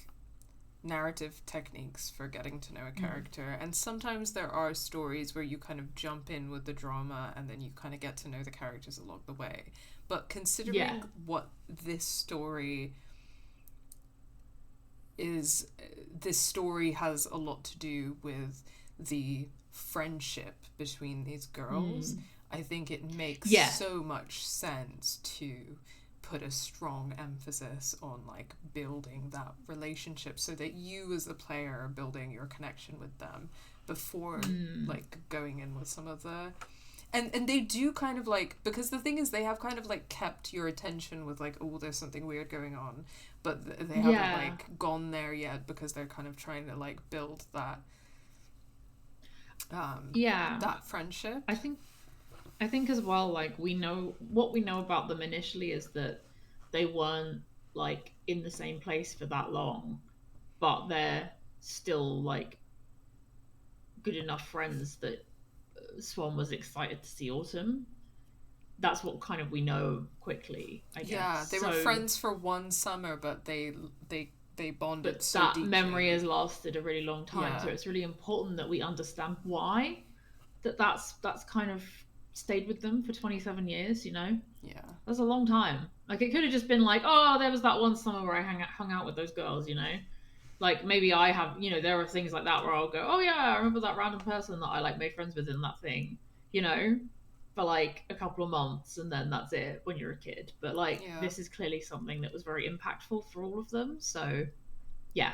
narrative techniques for getting to know a character, and sometimes there are stories where you kind of jump in with the drama and then you kind of get to know the characters along the way. But considering what this story is, this story has a lot to do with the friendship between these girls. I think it makes so much sense to put a strong emphasis on like building that relationship so that you as a player are building your connection with them before like going in with some of the and they do kind of like, because the thing is they have kind of like kept your attention with like, oh, there's something weird going on, but they haven't like gone there yet because they're kind of trying to like build that that friendship. I think as well, like what we know about them initially is that they weren't like in the same place for that long, but they're still like good enough friends that Swan was excited to see Autumn. That's what kind of we know quickly, I guess. Yeah, they were friends for one summer, but they bonded so that deeply. Memory has lasted a really long time, so it's really important that we understand why that's kind of stayed with them for 27 years, you know? Yeah. That's a long time. Like, it could have just been like, oh, there was that one summer where I hung out with those girls, you know? Like, maybe I have, you know, there are things like that where I'll go, oh yeah, I remember that random person that I, like, made friends with in that thing, you know? For, like, a couple of months, and then that's it when you're a kid. But, like, this is clearly something that was very impactful for all of them, so, yeah.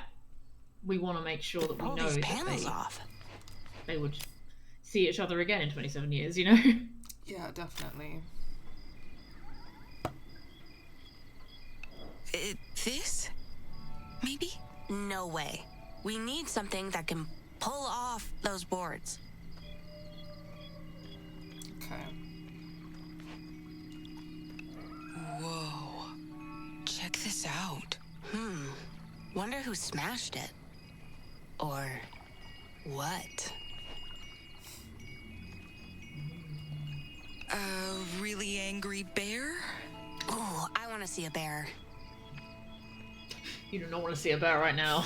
We want to make sure that we know that they would see each other again in 27 years, you know? Yeah, definitely. This? Maybe? No way. We need something that can pull off those boards. Okay. Whoa. Check this out. Wonder who smashed it. Or what? A really angry bear? Ooh, I want to see a bear. You do not want to see a bear right now.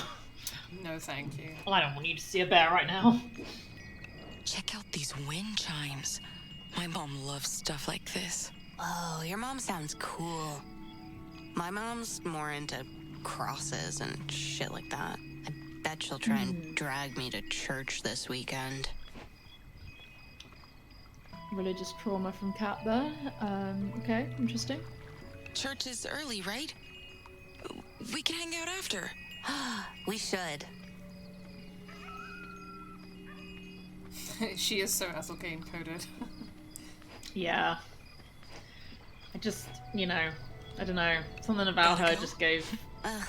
No, thank you. I don't want you to see a bear right now. Check out these wind chimes. My mom loves stuff like this. Oh, your mom sounds cool. My mom's more into crosses and shit like that. I bet she'll try and drag me to church this weekend. Religious trauma from Kat there. Okay, interesting. Church is early, right? We can hang out after. We should. She is so Ethel-Kane coded. Yeah. I just, you know, I don't know. Something about her just gave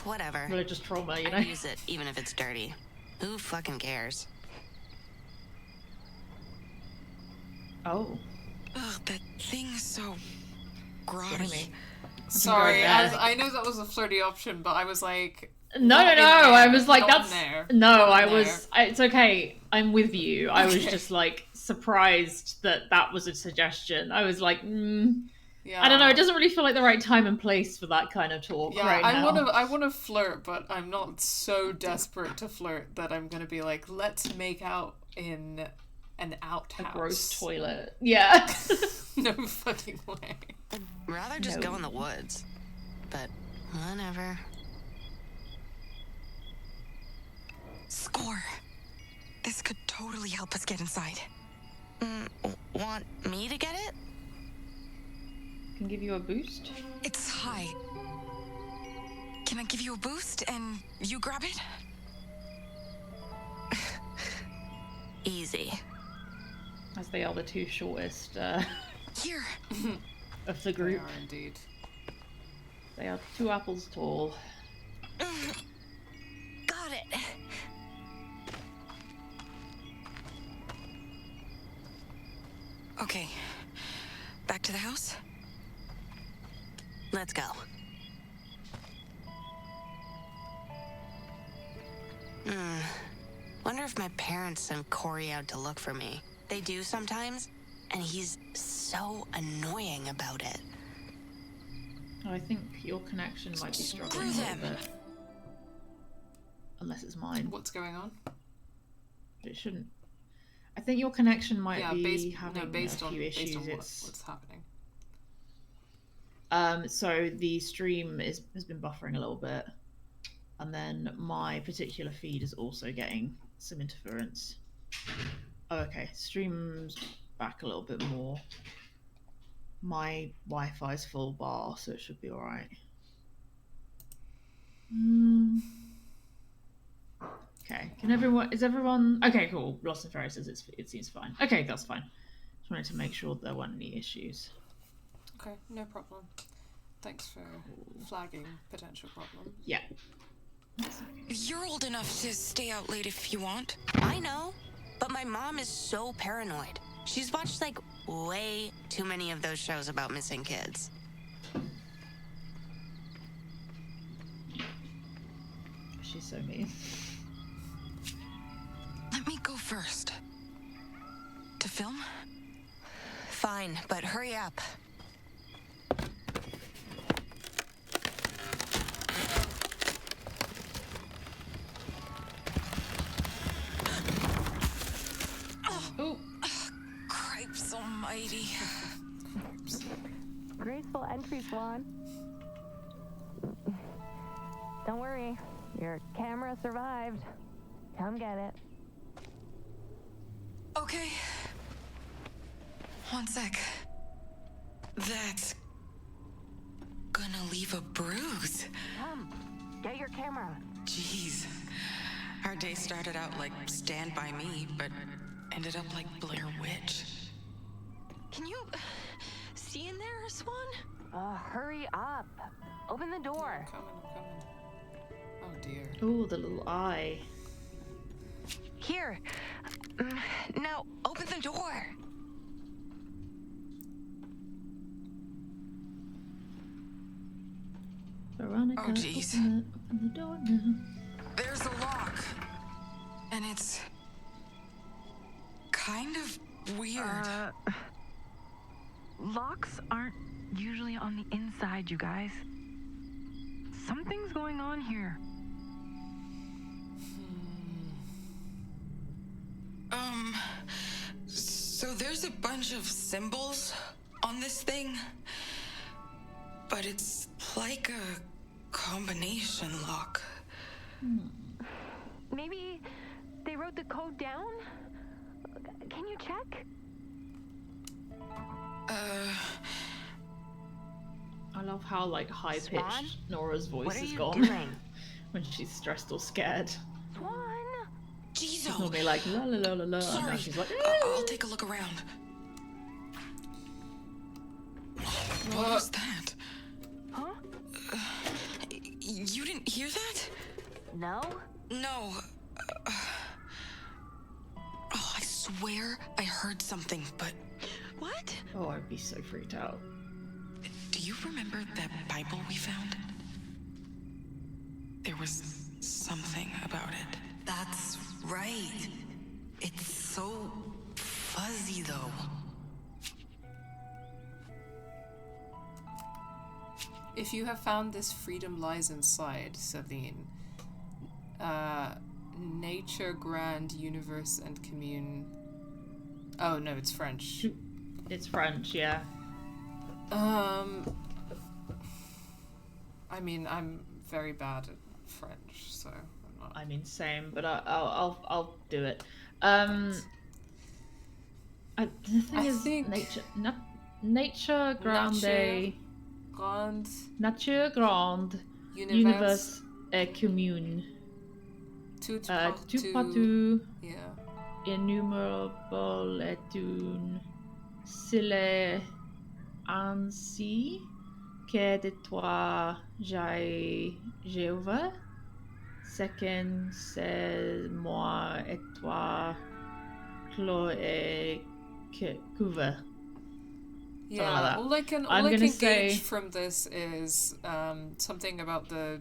whatever. religious trauma, you know? I use it even if it's dirty. Who fucking cares? Oh. Ugh, that thing's so grotty. Sorry, I know that was a flirty option, but I was like... No. I was like, that's... There. No, it's okay. I'm with you. I was just, like, surprised that was a suggestion. I was like, Yeah. I don't know. It doesn't really feel like the right time and place for that kind of talk right now. I want to flirt, but I'm not so desperate to flirt that I'm going to be like, let's make out in an outhouse. A gross toilet. Yeah. No fucking way. I'd rather just go in the woods. But whatever. Score. This could totally help us get inside. Want me to get it? Can give you a boost? It's high. Can I give you a boost and you grab it? Easy. As they are the two shortest Here. of the group. They are indeed. They are 2 apples tall. Got it. Okay. Back to the house? Let's go. Wonder if my parents sent Corey out to look for me. They do sometimes, and he's so annoying about it. I think your connection might be struggling a little bit. Unless it's mine. What's going on? It shouldn't. I think your connection might be having based a few on, issues. Based on what's happening. So the stream has been buffering a little bit, and then my particular feed is also getting some interference. Oh, okay, stream's back a little bit more. My Wi-Fi's full bar, so it should be all right. Okay, is everyone okay? Cool. Lost and Fairy says it seems fine. Okay, that's fine. Just wanted to make sure there weren't any issues. Okay, no problem. Thanks for flagging potential problems. Yeah. You're old enough to stay out late if you want. I know, but my mom is so paranoid. She's watched like way too many of those shows about missing kids. She's so mean. Let me go first. To film? Fine, but hurry up. Oh, Cripes almighty. Graceful entry, Swan. Don't worry, your camera survived. Come get it. Okay. One sec. That's gonna leave a bruise. Come, get your camera. Jeez. Our day started out like Stand By Me, but ended up like Blair Witch. Can you see in there, Swan? Hurry up. Open the door. I'm coming. Oh dear. oh, the little eye. Here. Now, open the door. Veronica, Oh, jeez. open the door now. There's a lock. And it's kind of weird. Locks aren't usually on the inside, you guys. Something's going on here. So there's a bunch of symbols on this thing, but it's like a combination lock. Maybe they wrote the code down? Can you check? I love how like high pitched Swan? Nora's voice What are is you gone doing? when she's stressed or scared. Swan! She's Jizo! normally like la la la la la, and now Sorry, she's like. I'll take a look around. What was that? Huh? You didn't hear that? No? No. I swear I heard something, but... What? Oh, I'd be so freaked out. Do you remember that Bible we found? There was something about it. That's right. It's so fuzzy, though. If you have found this freedom lies inside, Celine. Nature, grand, universe, and commune. Oh no, it's French. It's French, yeah. I mean, I'm very bad at French, so I'm not. I mean, same, but I'll do it. The thing is, think nature grande, Grand nature grande, universe et commune, tout tout partout, yeah. innumerable et une, s'il est ainsi que de toi j'ai Jéhovah, second c'est moi et toi clos et couvert. Yeah, like that. all I can I'm gonna gauge say from this is something about the.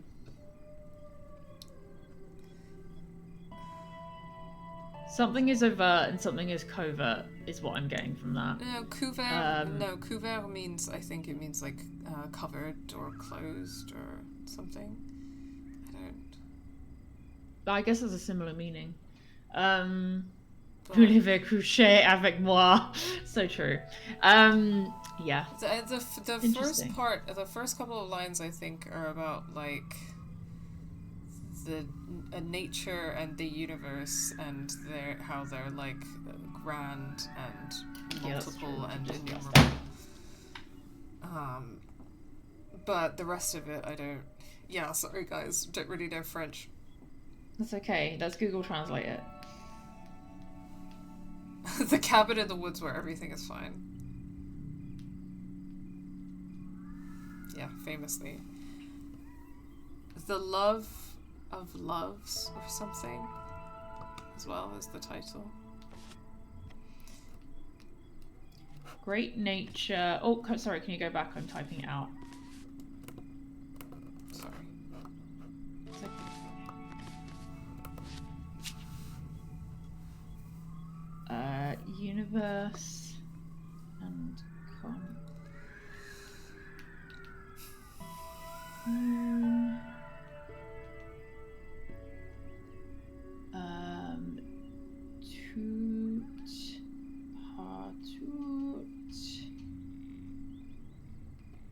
something is overt and something is covert is what I'm getting from that. No, couvert. No, couvert means, I think it means like covered or closed or something. I don't. But I guess there's a similar meaning. Voulez-vous coucher avec moi? So true. Yeah. The first part, the first couple of lines, I think, are about like the nature and the universe and how they're like grand and multiple and innumerable. But the rest of it, I don't. Yeah, sorry guys, don't really know French. That's okay. Let's Google Translate it. The cabin in the woods where everything is fine. Yeah, famously. The Love of Loves or something, as well as the title. Great nature. Oh, sorry, can you go back? I'm typing it out. Sorry. It's okay. Universe and toot partut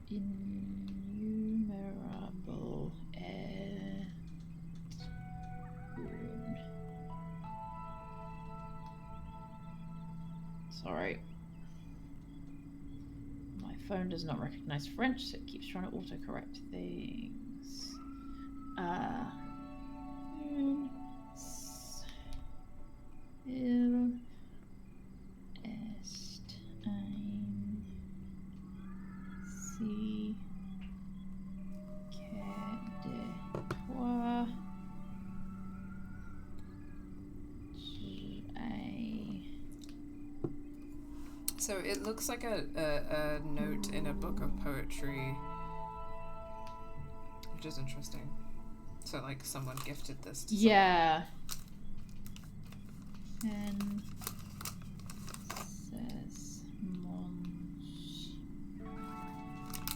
innumerable Sorry. My phone does not recognize French, so it keeps trying to autocorrect things. Il est ein si que de toi So it looks like a note in a book of poetry, which is interesting. So like someone gifted this to yeah. And says Mons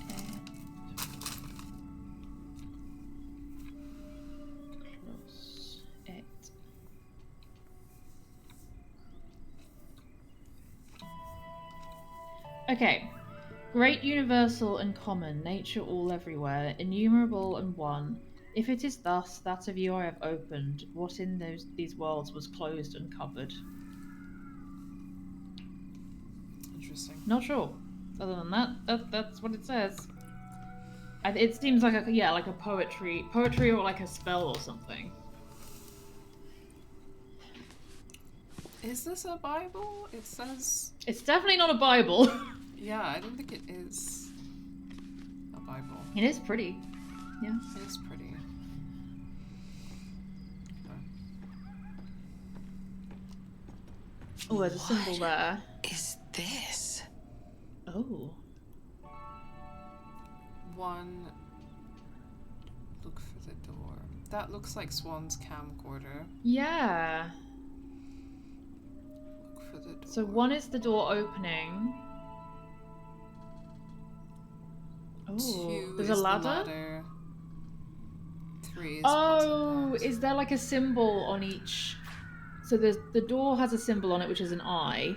et close et okay. Great, universal and common, nature all everywhere, innumerable and one. If it is thus, that of you I have opened, what in these worlds was closed and covered. Interesting. Not sure. Other than that, that's what it says. It seems like like a poetry or like a spell or something. Is this a Bible? It says... It's definitely not a Bible. Yeah, I don't think it is a Bible. It is pretty. Yeah. It is pretty. Oh, there's a symbol there. Is this? Oh. One. Look for the door. That looks like Swan's camcorder. Yeah. Look for the door. So one is the door opening. Oh, there's a ladder. 3 is is there like a symbol on each? So the door has a symbol on it, which is an eye.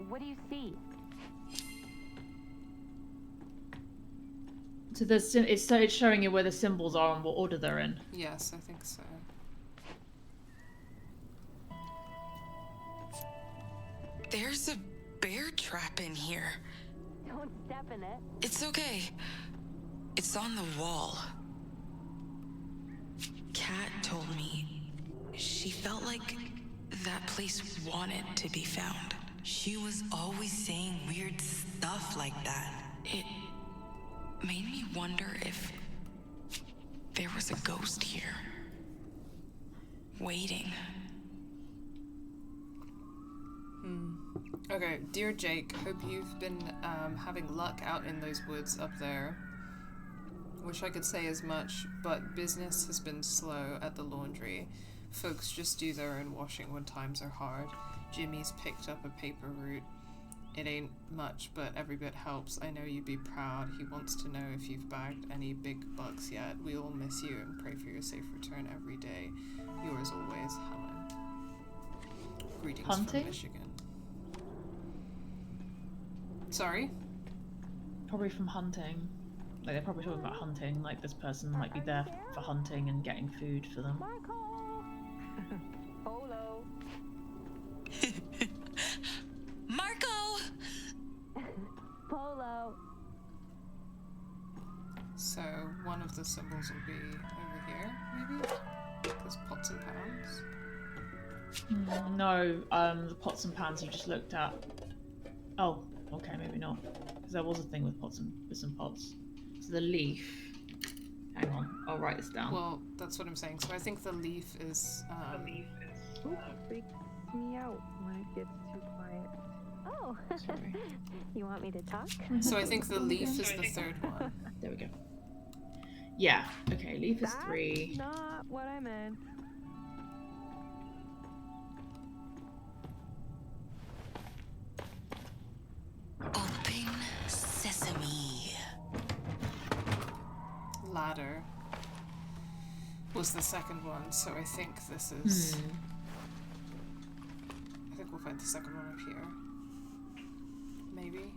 What do you see? So it's showing you where the symbols are and what order they're in. Yes, I think so. There's a bear trap in here. Don't step in it. It's okay. It's on the wall. Kat told me she felt like that place wanted to be found. She was always saying weird stuff like that. It made me wonder if there was a ghost here. Waiting. Okay, dear Jake, hope you've been having luck out in those woods up there. Wish I could say as much, but business has been slow at the laundry. Folks just do their own washing when times are hard. Jimmy's picked up a paper route. It ain't much, but every bit helps. I know you'd be proud. He wants to know if you've bagged any big bucks yet. We all miss you and pray for your safe return every day. Yours always, Helen. Greetings Hunting? from Michigan. Sorry? Probably from hunting. Like, they're probably talking about hunting. Like, this person might be there for hunting and getting food for them. Polo. Marco! Polo. So, one of the symbols will be over here, maybe? There's pots and pans. No, the pots and pans you just looked at. Oh, okay, maybe not. Because there was a thing with pots and pots. So the leaf. Hang on, I'll write this down. Well, that's what I'm saying. So I think the leaf is. Freaks me out when it gets too quiet. Oh, Sorry. You want me to talk? So I think the leaf is the third one. There we go. Yeah. Okay, leaf is 3. Not what I meant. Open sesame. Ladder was the second one, so I think this is. I think we'll find the second one up here. Maybe.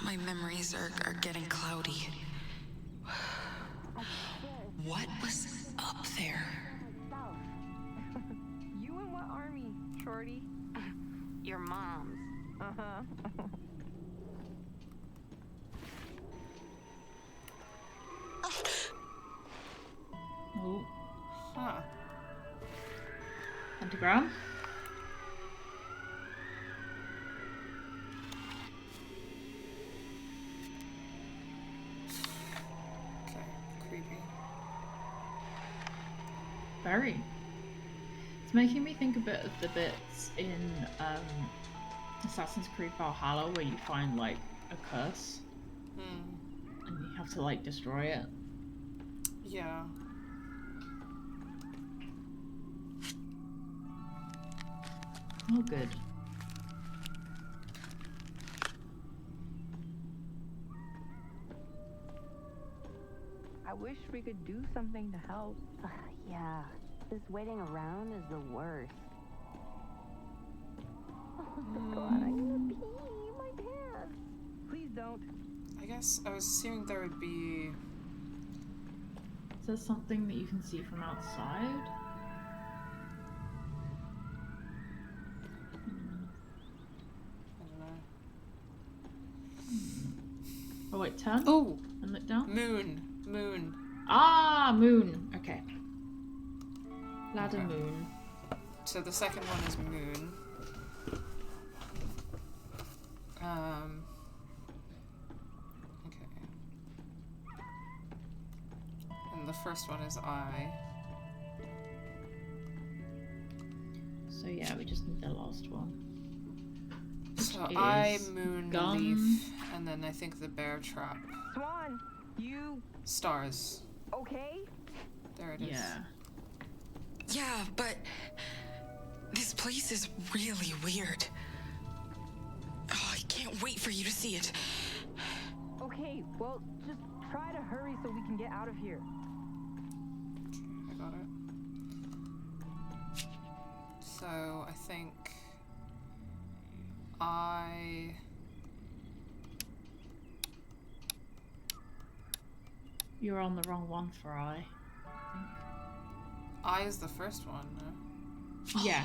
My memories are getting cloudy. What was up there? You in what army, Shorty? Your mom's. Uh-huh. Oh, Huh. pentagram. Okay, creepy. Very. It's making me think a bit of the bits in Assassin's Creed Valhalla where you find like a curse and you have to like destroy it. Yeah. Oh, good. I wish we could do something to help. Yeah, this waiting around is the worst. Oh my god, I need to pee my pants. Please don't. I guess I was assuming there would be. Is there something that you can see from outside? I don't know. Oh wait, turn. Oh! And look down. Moon. Moon. Ah, moon. Okay. Ladder Okay. moon. So the second one is moon. Okay. And the first one is eye. So yeah, we just need the last one. So Which eye, is moon, gun. leaf, and then I think the bear trap. Swan, you Stars. okay? There it is. Yeah. Yeah, but this place is really weird. Oh, I can't wait for you to see it. Okay, well, just try to hurry so we can get out of here. I got it. So I think You're on the wrong one for eye. I is the first one, no? Yeah.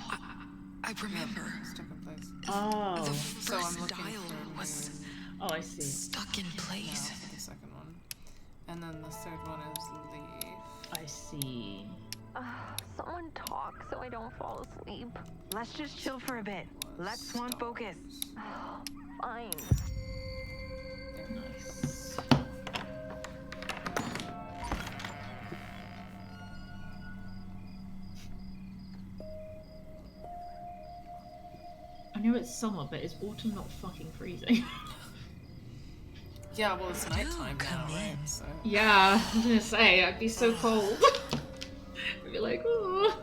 I remember. Stuck in place. Oh. The So I'm first looking dial for was moon Oh, I see. stuck in now place. for the second one. And then the third one is leaf. I see. Someone talk so I don't fall asleep. Let's just chill for a bit. Let Swan focus. Fine. Nice. Nice. I know it's summer, but is autumn not fucking freezing? Yeah, well, it's nighttime now, right? So. Yeah, I was gonna say, I'd be so cold. I'd be like, oh.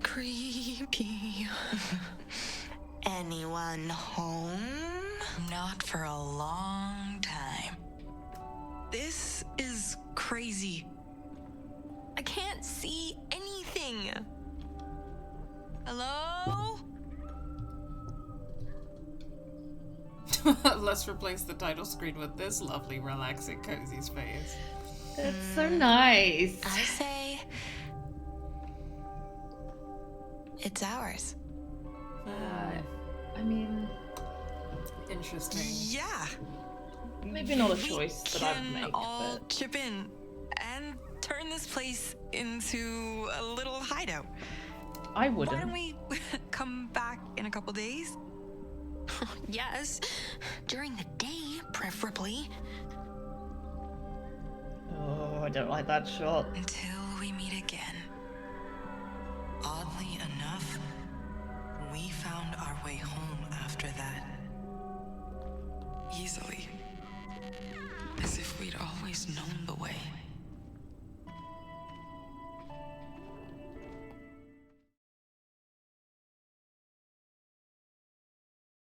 Creepy. Anyone home? Not for a long time. This is crazy. I can't see anything. Hello? Let's replace the title screen with this lovely, relaxing, cozy space. That's so nice. I say it's ours. I mean, interesting. Yeah. Maybe not a choice that I'd Can make, all but chip in and turn this place into a little hideout. I Why wouldn't. don't we come back in a couple days? Yes, during the day, preferably. Oh, I don't like that shot. Until we meet again.